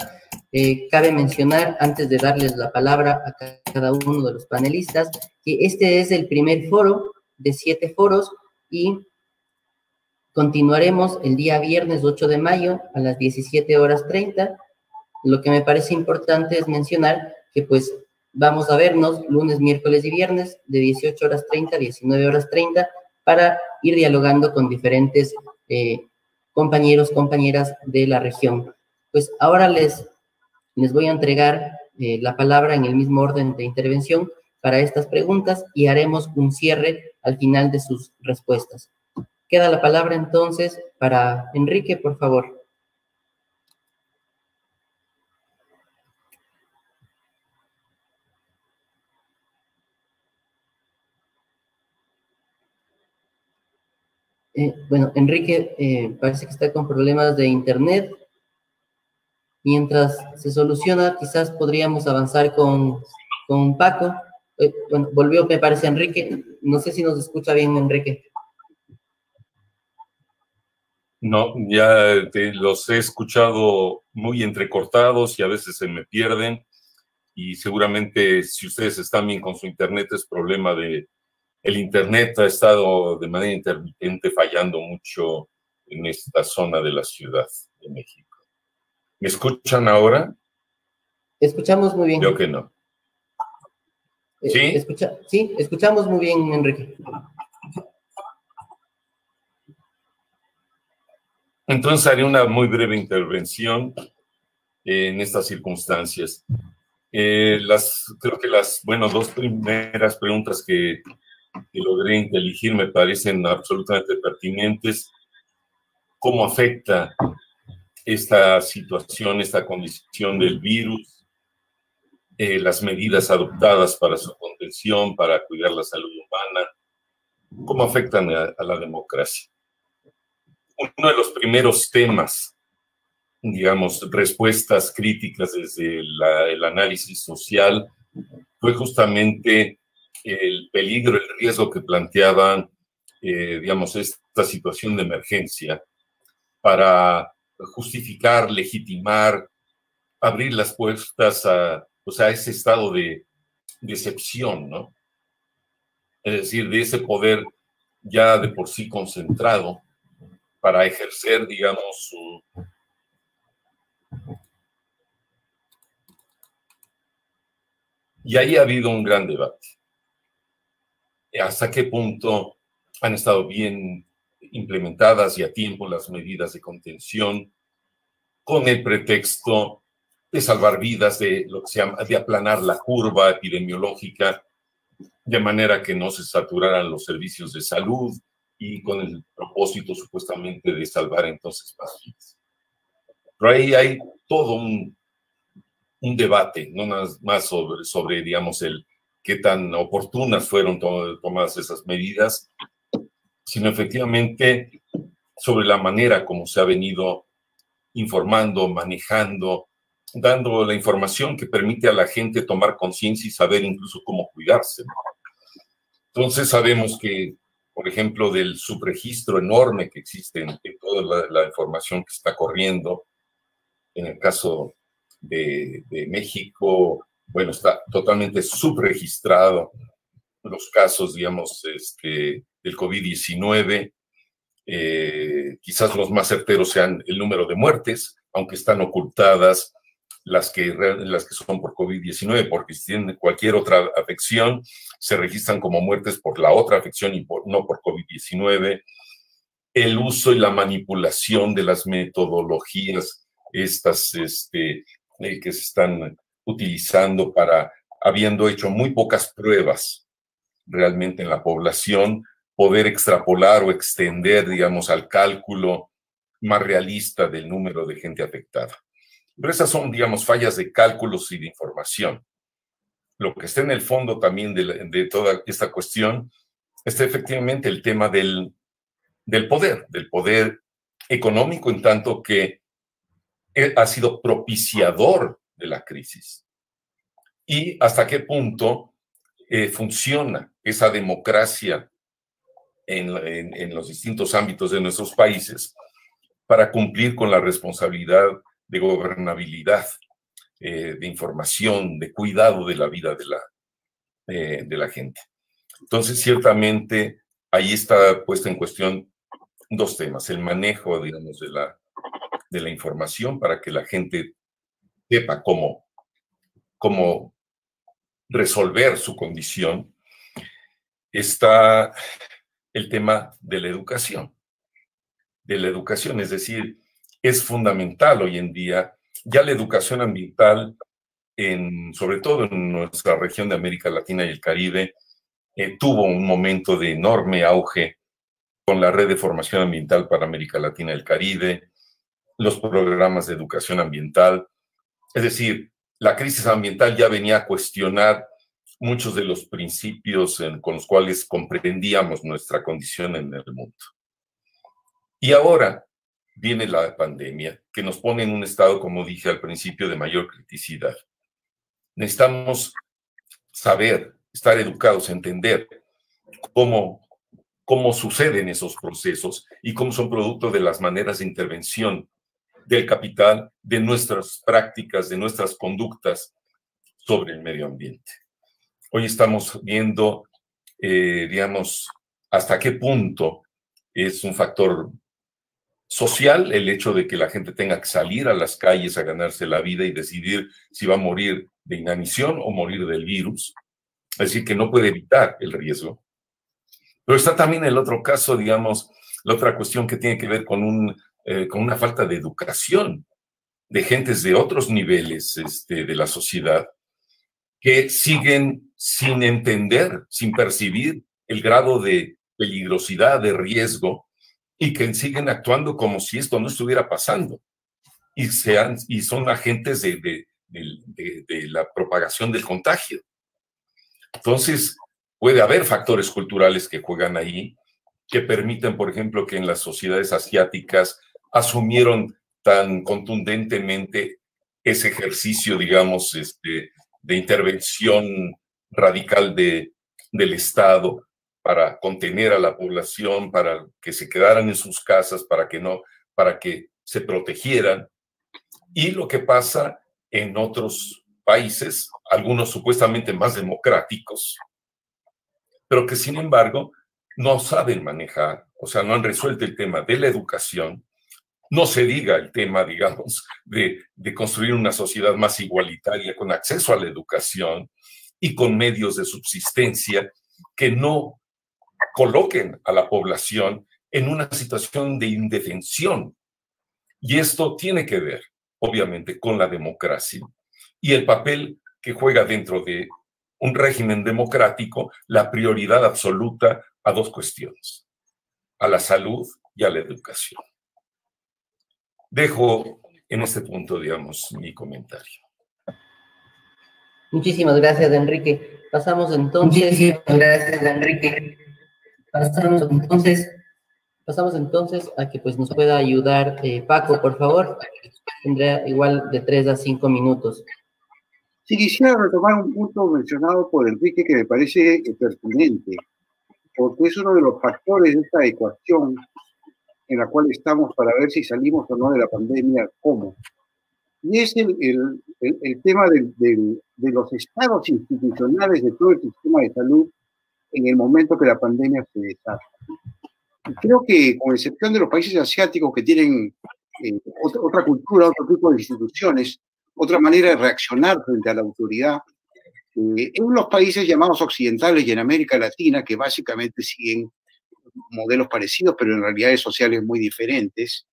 Cabe mencionar, antes de darles la palabra a cada uno de los panelistas, que este es el primer foro de 7 foros y continuaremos el día viernes 8 de mayo a las 17:30. Lo que me parece importante es mencionar que pues vamos a vernos lunes, miércoles y viernes de 18:30 a 19:30 para ir dialogando con diferentes compañeros, compañeras de la región. Pues ahora les voy a entregar la palabra en el mismo orden de intervención para estas preguntas y haremos un cierre al final de sus respuestas. Queda la palabra entonces para Enrique, por favor. Bueno, Enrique parece que está con problemas de internet. Mientras se soluciona, quizás podríamos avanzar con Paco. Bueno, volvió, me parece, Enrique. No sé si nos escucha bien, Enrique. No, ya los he escuchado muy entrecortados y a veces se me pierden. Y seguramente si ustedes están bien con su internet es problema de... El internet ha estado de manera intermitente fallando mucho en esta zona de la Ciudad de México. ¿Me escuchan ahora? Escuchamos muy bien. Creo que no. ¿Sí? Sí, escuchamos muy bien, Enrique. Entonces haré una muy breve intervención en estas circunstancias. Creo que las, dos primeras preguntas que logré inteligir me parecen absolutamente pertinentes. ¿Cómo afecta esta situación, esta condición del virus, las medidas adoptadas para su contención, para cuidar la salud humana? ¿Cómo afectan a la democracia? Uno de los primeros temas, digamos, respuestas críticas desde el análisis social, fue justamente el peligro, el riesgo que planteaban, digamos, esta situación de emergencia para justificar, legitimar, abrir las puertas a ese estado de excepción, ¿no? Es decir, de ese poder ya de por sí concentrado para ejercer, digamos, Y ahí ha habido un gran debate. ¿Hasta qué punto han estado bien implementadas y a tiempo las medidas de contención con el pretexto de salvar vidas, de lo que se llama, de aplanar la curva epidemiológica, de manera que no se saturaran los servicios de salud y con el propósito supuestamente de salvar entonces pacientes. Pero ahí hay todo un debate, no más sobre, digamos, el qué tan oportunas fueron tomadas esas medidas, sino efectivamente sobre la manera como se ha venido informando, manejando, dando la información que permite a la gente tomar conciencia y saber incluso cómo cuidarse. Entonces sabemos que, por ejemplo, del subregistro enorme que existe en toda la información que está corriendo, en el caso de México, bueno, está totalmente subregistrado los casos, digamos, del COVID-19. Quizás los más certeros sean el número de muertes, aunque están ocultadas las que son por COVID-19, porque si tienen cualquier otra afección, se registran como muertes por la otra afección y no por COVID-19. El uso y la manipulación de las metodologías estas que se están utilizando para, habiendo hecho muy pocas pruebas realmente en la población, poder extrapolar o extender, digamos, al cálculo más realista del número de gente afectada. Pero esas son, digamos, fallas de cálculos y de información. Lo que está en el fondo también de toda esta cuestión está efectivamente el tema del poder económico, en tanto que ha sido propiciador de la crisis. Y hasta qué punto funciona esa democracia en los distintos ámbitos de nuestros países para cumplir con la responsabilidad de gobernabilidad, de información, de cuidado de la vida de la gente. Entonces, ciertamente, ahí está puesta en cuestión dos temas: el manejo, digamos, de la información para que la gente sepa cómo resolver su condición. Está el tema de la educación. Es decir, es fundamental hoy en día ya la educación ambiental, sobre todo en nuestra región de América Latina y el Caribe, tuvo un momento de enorme auge con la red de formación ambiental para América Latina y el Caribe, los programas de educación ambiental. Es decir, la crisis ambiental ya venía a cuestionar muchos de los principios con los cuales comprendíamos nuestra condición en el mundo. Y ahora viene la pandemia, que nos pone en un estado, como dije al principio, de mayor criticidad. Necesitamos saber, estar educados, entender cómo suceden esos procesos y cómo son producto de las maneras de intervención del capital, de nuestras prácticas, de nuestras conductas sobre el medio ambiente. Hoy estamos viendo, digamos, hasta qué punto es un factor social el hecho de que la gente tenga que salir a las calles a ganarse la vida y decidir si va a morir de inanición o morir del virus. Es decir, que no puede evitar el riesgo. Pero está también el otro caso, digamos, la otra cuestión que tiene que ver con una falta de educación de gentes de otros niveles de la sociedad, que siguen sin entender, sin percibir el grado de peligrosidad, de riesgo, y que siguen actuando como si esto no estuviera pasando, y son agentes de la propagación del contagio. Entonces, puede haber factores culturales que juegan ahí, que permiten, por ejemplo, que en las sociedades asiáticas asumieron tan contundentemente ese ejercicio, digamos, de intervención radical del Estado para contener a la población, para que se quedaran en sus casas, para que se protegieran. Y lo que pasa en otros países, algunos supuestamente más democráticos, pero que sin embargo no saben manejar, o sea, no han resuelto el tema de la educación. No se diga el tema, digamos, de construir una sociedad más igualitaria con acceso a la educación y con medios de subsistencia que no coloquen a la población en una situación de indefensión. Y esto tiene que ver, obviamente, con la democracia y el papel que juega dentro de un régimen democrático la prioridad absoluta a dos cuestiones: a la salud y a la educación. Dejo en este punto, digamos, mi comentario. Muchísimas gracias, Enrique. Pasamos entonces a que pues nos pueda ayudar Paco, por favor. Tendrá igual de 3 a 5 minutos. Sí, quisiera retomar un punto mencionado por Enrique que me parece pertinente, porque es uno de los factores de esta ecuación en la cual estamos para ver si salimos o no de la pandemia, cómo. Y es el tema de los estados institucionales de todo el sistema de salud en el momento que la pandemia se desata. Y creo que, con excepción de los países asiáticos que tienen otra cultura, otro tipo de instituciones, otra manera de reaccionar frente a la autoridad, en los países llamados occidentales y en América Latina, que básicamente siguen modelos parecidos, pero en realidades sociales muy diferentes,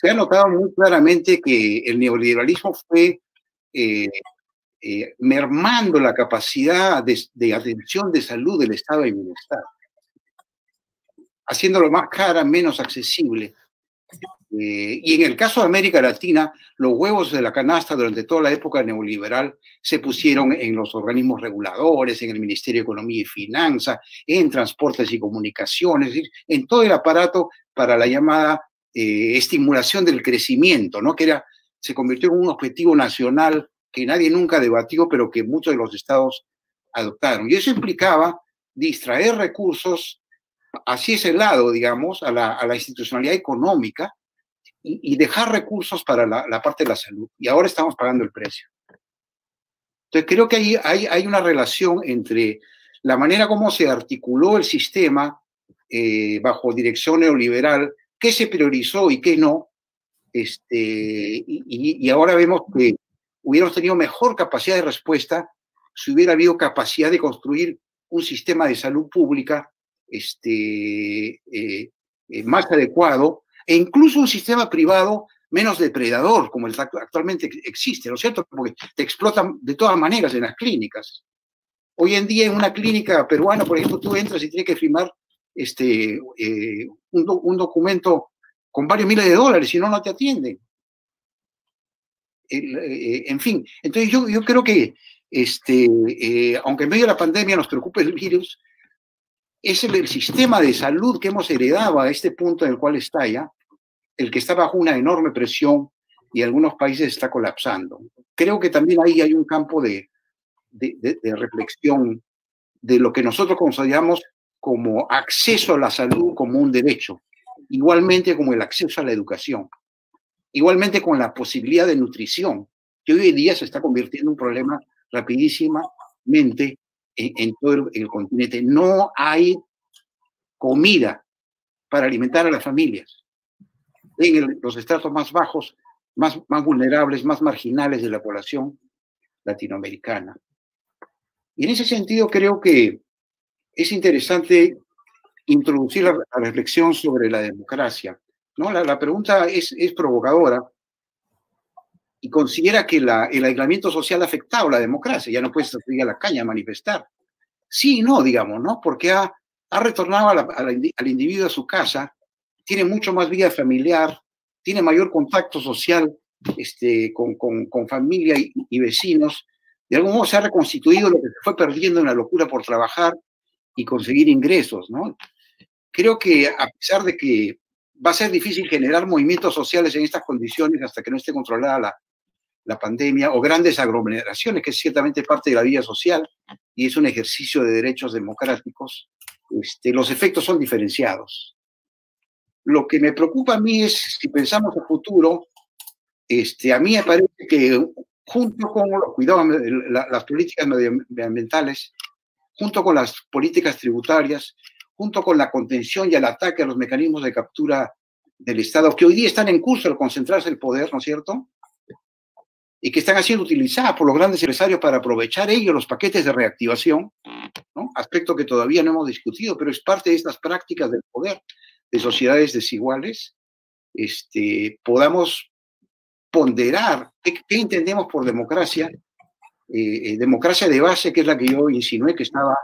se ha notado muy claramente que el neoliberalismo fue mermando la capacidad de atención de salud del estado de bienestar, haciéndolo más cara, menos accesible. Y en el caso de América Latina, los huevos de la canasta durante toda la época neoliberal se pusieron en los organismos reguladores, en el Ministerio de Economía y Finanzas, en transportes y comunicaciones, es decir, en todo el aparato para la llamada estimulación del crecimiento, ¿no? Que se convirtió en un objetivo nacional que nadie nunca debatió, pero que muchos de los estados adoptaron. Y eso implicaba distraer recursos hacia ese lado, digamos, a la institucionalidad económica, y dejar recursos para la parte de la salud. Y ahora estamos pagando el precio. Entonces, creo que hay una relación entre la manera como se articuló el sistema bajo dirección neoliberal, qué se priorizó y qué no, y ahora vemos que hubiéramos tenido mejor capacidad de respuesta si hubiera habido capacidad de construir un sistema de salud pública más adecuado, e incluso un sistema privado menos depredador, como el que actualmente existe, ¿no es cierto? Porque te explotan de todas maneras en las clínicas. Hoy en día en una clínica peruana, por ejemplo, tú entras y tienes que firmar un documento con varios miles de dólares, si no, no te atienden. En fin, entonces yo creo que, aunque en medio de la pandemia nos preocupe el virus, es el sistema de salud que hemos heredado a este punto en el cual está ya, el que está bajo una enorme presión y en algunos países está colapsando. Creo que también ahí hay un campo de reflexión de lo que nosotros consideramos como acceso a la salud como un derecho, igualmente como el acceso a la educación, igualmente con la posibilidad de nutrición, que hoy en día se está convirtiendo en un problema rapidísimamente en todo el continente. No hay comida para alimentar a las familias en los estratos más bajos, más vulnerables, más marginales de la población latinoamericana. Y en ese sentido creo que es interesante introducir la reflexión sobre la democracia, ¿no? La pregunta es provocadora y considera que el aislamiento social ha afectado a la democracia. Ya no puedes salir a la calle a manifestar. Sí y no, digamos, ¿no? Porque ha retornado al individuo a su casa, tiene mucho más vida familiar, tiene mayor contacto social con familia y vecinos. De algún modo se ha reconstituido lo que se fue perdiendo en la locura por trabajar y conseguir ingresos, ¿no? Creo que a pesar de que va a ser difícil generar movimientos sociales en estas condiciones hasta que no esté controlada la pandemia, o grandes aglomeraciones, que es ciertamente parte de la vida social y es un ejercicio de derechos democráticos, los efectos son diferenciados. Lo que me preocupa a mí es, si pensamos a futuro, a mí me parece que junto con los cuidados, las políticas medioambientales, junto con las políticas tributarias, junto con la contención y el ataque a los mecanismos de captura del Estado, que hoy día están en curso al concentrarse el poder, ¿no es cierto? Y que están siendo utilizadas por los grandes empresarios para aprovechar ellos los paquetes de reactivación, ¿no? Aspecto que todavía no hemos discutido, pero es parte de estas prácticas del poder de sociedades desiguales, podamos ponderar qué entendemos por democracia, democracia de base, que es la que yo insinué que estaba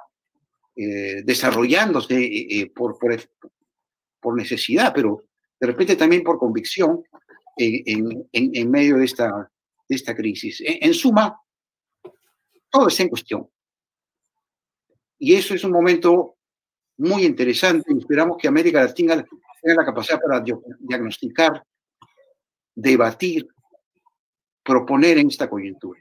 desarrollándose necesidad, pero de repente también por convicción en medio de esta crisis. En suma, todo está en cuestión. Y eso es un momento muy interesante y esperamos que América Latina tenga la capacidad para diagnosticar, debatir, proponer en esta coyuntura.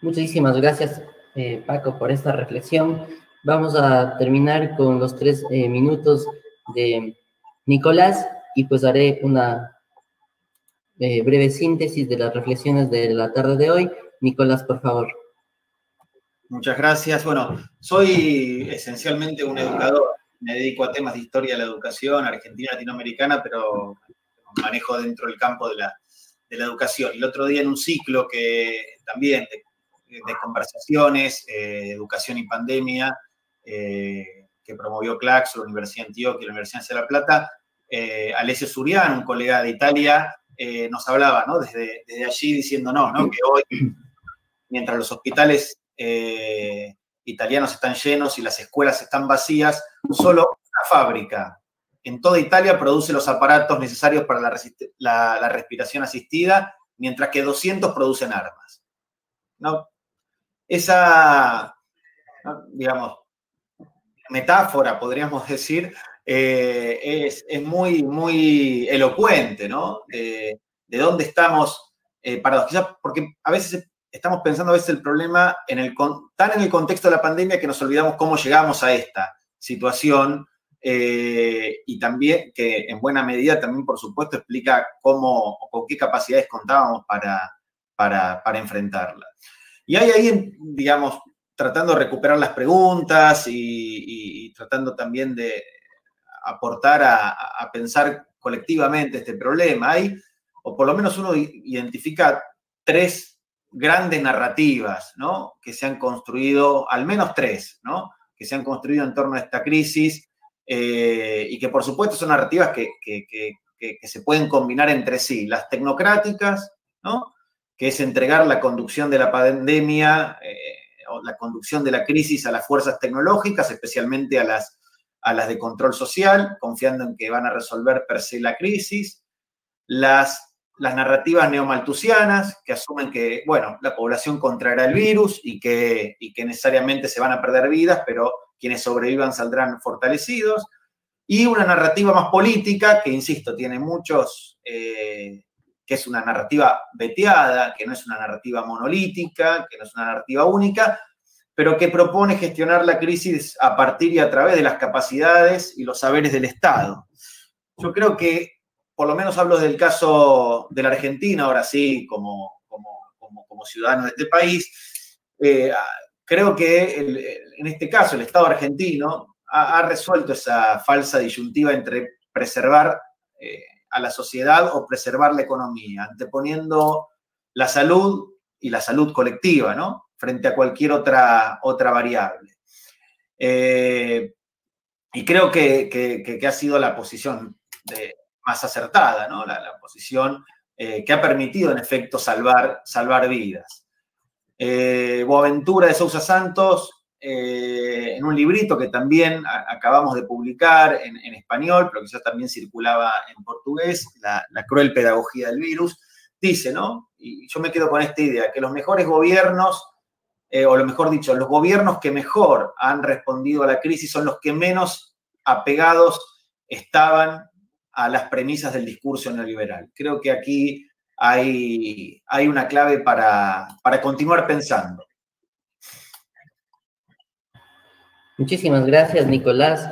Muchísimas gracias, Paco, por esta reflexión. Vamos a terminar con los 3 minutos de Nicolás y pues haré una breve síntesis de las reflexiones de la tarde de hoy. Nicolás, por favor. Muchas gracias. Bueno, soy esencialmente un educador. Me dedico a temas de historia de la educación argentina, latinoamericana, pero manejo dentro del campo de la educación. Y el otro día en un ciclo que también de conversaciones, educación y pandemia, que promovió Claxo, la Universidad de Antioquia y la Universidad de La Plata, Alessio Suriano, un colega de Italia, nos hablaba, ¿no? Desde allí diciéndonos, ¿no? Que hoy, mientras los hospitales italianos están llenos y las escuelas están vacías, solo una fábrica en toda Italia produce los aparatos necesarios para la respiración asistida, mientras que 200 producen armas, ¿no? Esa, digamos, metáfora, podríamos decir, es muy, muy elocuente, ¿no? De dónde estamos parados. Quizás porque a veces estamos pensando el problema tan en el contexto de la pandemia que nos olvidamos cómo llegamos a esta situación y también que en buena medida también, por supuesto, explica cómo o con qué capacidades contábamos para enfrentarla. Y hay ahí, digamos, tratando de recuperar las preguntas y tratando también de aportar a pensar colectivamente este problema. Hay, o por lo menos uno identifica 3 grandes narrativas, ¿no? Que se han construido, al menos 3, ¿no? Que se han construido en torno a esta crisis y que por supuesto son narrativas que se pueden combinar entre sí. Las tecnocráticas, ¿no? Que es entregar la conducción de la pandemia o la conducción de la crisis a las fuerzas tecnológicas, especialmente a las de control social, confiando en que van a resolver per se la crisis. Las narrativas neomalthusianas, que asumen que, bueno, la población contraerá el virus y que necesariamente se van a perder vidas, pero quienes sobrevivan saldrán fortalecidos. Y una narrativa más política, que, insisto, tiene muchos, que es una narrativa veteada, que no es una narrativa monolítica, que no es una narrativa única, pero que propone gestionar la crisis a partir y a través de las capacidades y los saberes del Estado. Yo creo que, por lo menos hablo del caso de la Argentina, ahora sí, como ciudadano de este país, creo que en este caso el Estado argentino ha resuelto esa falsa disyuntiva entre preservar a la sociedad o preservar la economía, anteponiendo la salud y la salud colectiva, ¿no? Frente a cualquier otra variable. Y creo que ha sido la posición más acertada, ¿no? La posición que ha permitido, en efecto, salvar vidas. Boaventura de Sousa Santos, en un librito que también acabamos de publicar en español, pero que ya también circulaba en portugués, La cruel pedagogía del virus, dice, ¿no? Y yo me quedo con esta idea, que los mejores gobiernos, o lo mejor dicho, los gobiernos que mejor han respondido a la crisis son los que menos apegados estaban a las premisas del discurso neoliberal. Creo que aquí hay una clave para continuar pensando. Muchísimas gracias, Nicolás.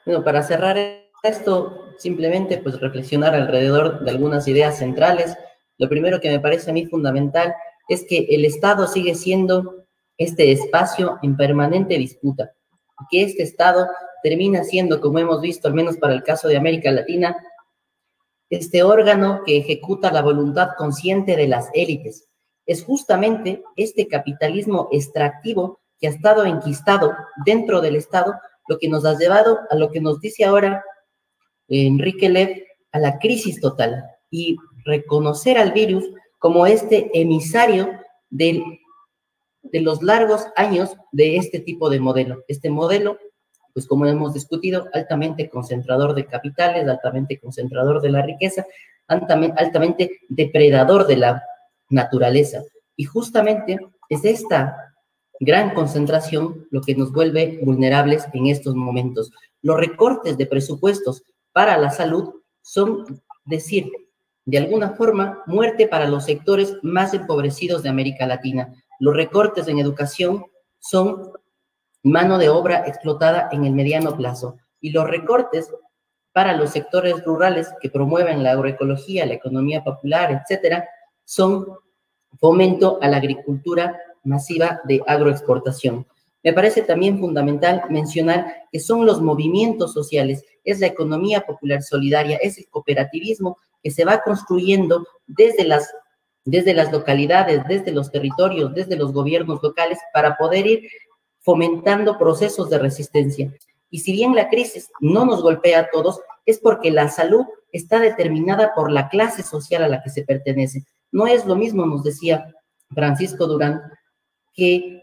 Bueno, para cerrar esto, simplemente pues reflexionar alrededor de algunas ideas centrales. Lo primero que me parece a mí fundamental es que el Estado sigue siendo este espacio en permanente disputa, que este Estado termina siendo, como hemos visto, al menos para el caso de América Latina, este órgano que ejecuta la voluntad consciente de las élites. Es justamente este capitalismo extractivo que ha estado enquistado dentro del Estado lo que nos ha llevado a lo que nos dice ahora Enrique Lev, a la crisis total, y reconocer al virus como este emisario del de los largos años de este tipo de modelo. Este modelo, pues como hemos discutido, altamente concentrador de capitales, altamente concentrador de la riqueza, altamente depredador de la naturaleza. Y justamente es esta gran concentración lo que nos vuelve vulnerables en estos momentos. Los recortes de presupuestos para la salud son decir, de alguna forma, muerte para los sectores más empobrecidos de América Latina. Los recortes en educación son mano de obra explotada en el mediano plazo. Y los recortes para los sectores rurales que promueven la agroecología, la economía popular, etcétera, son fomento a la agricultura masiva de agroexportación. Me parece también fundamental mencionar que son los movimientos sociales, es la economía popular solidaria, es el cooperativismo que se va construyendo desde las localidades, desde los territorios, desde los gobiernos locales, para poder ir fomentando procesos de resistencia. Y si bien la crisis no nos golpea a todos, es porque la salud está determinada por la clase social a la que se pertenece. No es lo mismo, nos decía Francisco Durán, que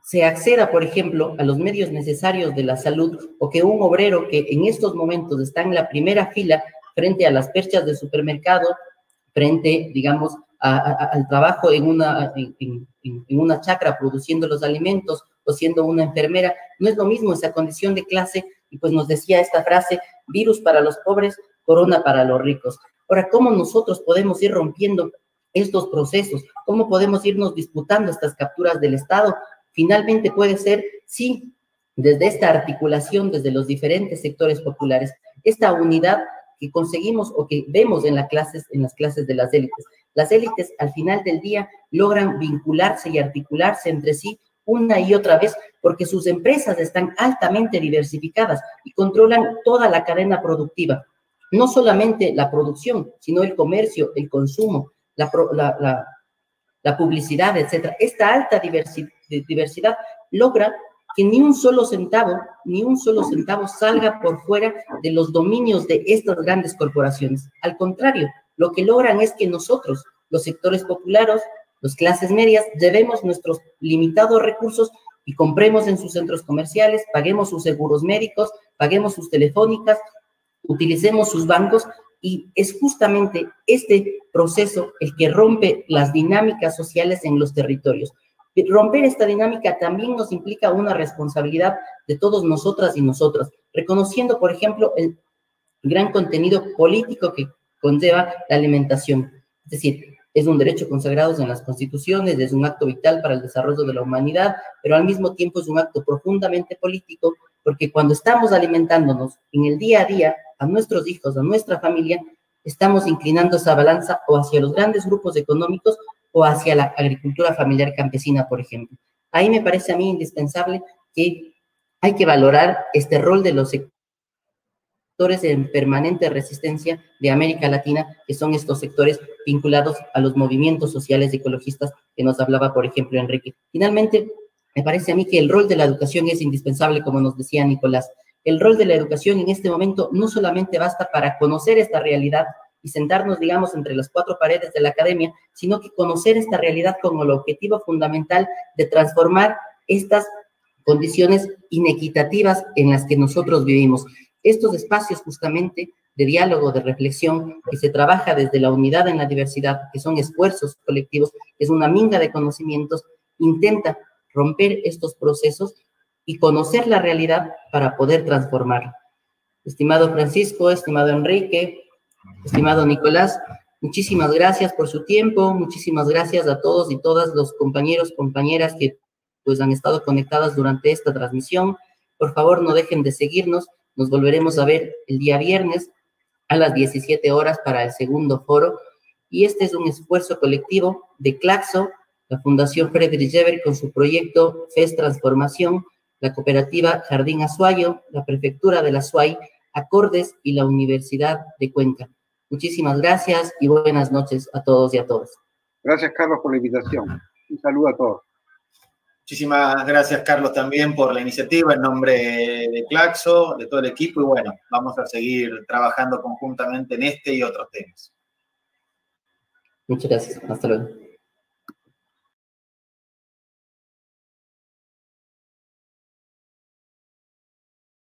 se acceda, por ejemplo, a los medios necesarios de la salud, o que un obrero que en estos momentos está en la primera fila frente a las perchas de supermercado, frente, digamos, al trabajo en una chacra produciendo los alimentos o siendo una enfermera, no es lo mismo esa condición de clase. Y pues nos decía esta frase: virus para los pobres, corona para los ricos. Ahora, ¿cómo nosotros podemos ir rompiendo estos procesos? ¿Cómo podemos irnos disputando estas capturas del Estado? Finalmente puede ser, sí, desde esta articulación, desde los diferentes sectores populares, esta unidad que conseguimos o que vemos en las clases de las élites. Las élites, al final del día, logran vincularse y articularse entre sí una y otra vez, porque sus empresas están altamente diversificadas y controlan toda la cadena productiva. No solamente la producción, sino el comercio, el consumo, la publicidad, etcétera. Esta alta diversidad logra que ni un solo centavo salga por fuera de los dominios de estas grandes corporaciones. Al contrario, lo que logran es que nosotros, los sectores populares, las clases medias, llevemos nuestros limitados recursos y compremos en sus centros comerciales, paguemos sus seguros médicos, paguemos sus telefónicas, utilicemos sus bancos. Y es justamente este proceso el que rompe las dinámicas sociales en los territorios. Romper esta dinámica también nos implica una responsabilidad de todos nosotras y nosotros, reconociendo, por ejemplo, el gran contenido político que conlleva la alimentación. Es decir, es un derecho consagrado en las constituciones, es un acto vital para el desarrollo de la humanidad, pero al mismo tiempo es un acto profundamente político, porque cuando estamos alimentándonos en el día a día a nuestros hijos, a nuestra familia, estamos inclinando esa balanza o hacia los grandes grupos económicos o hacia la agricultura familiar campesina, por ejemplo. Ahí me parece a mí indispensable que hay que valorar este rol de los sectores en permanente resistencia de América Latina, que son estos sectores vinculados a los movimientos sociales y ecologistas que nos hablaba, por ejemplo, Enrique. Finalmente, me parece a mí que el rol de la educación es indispensable, como nos decía Nicolás. El rol de la educación en este momento no solamente basta para conocer esta realidad y sentarnos, digamos, entre las cuatro paredes de la academia, sino que conocer esta realidad con el objetivo fundamental de transformar estas condiciones inequitativas en las que nosotros vivimos. Estos espacios justamente de diálogo, de reflexión, que se trabaja desde la unidad en la diversidad, que son esfuerzos colectivos, que es una minga de conocimientos, intenta romper estos procesos y conocer la realidad para poder transformarla. Estimado Francisco, estimado Enrique, estimado Nicolás, muchísimas gracias por su tiempo, muchísimas gracias a todos y todas los compañeros, compañeras que pues han estado conectadas durante esta transmisión. Por favor, no dejen de seguirnos. Nos volveremos a ver el día viernes a las 17 horas para el segundo foro. Y este es un esfuerzo colectivo de Claxo, la Fundación Friedrich Ebert con su proyecto FES Transformación, la cooperativa Jardín Azuayo, la Prefectura de la Azuay, Acordes y la Universidad de Cuenca. Muchísimas gracias y buenas noches a todos y a todas. Gracias, Carlos, por la invitación. Un saludo a todos. Muchísimas gracias, Carlos, también por la iniciativa en nombre de Claxo, de todo el equipo, y bueno, vamos a seguir trabajando conjuntamente en este y otros temas. Muchas gracias. Hasta luego.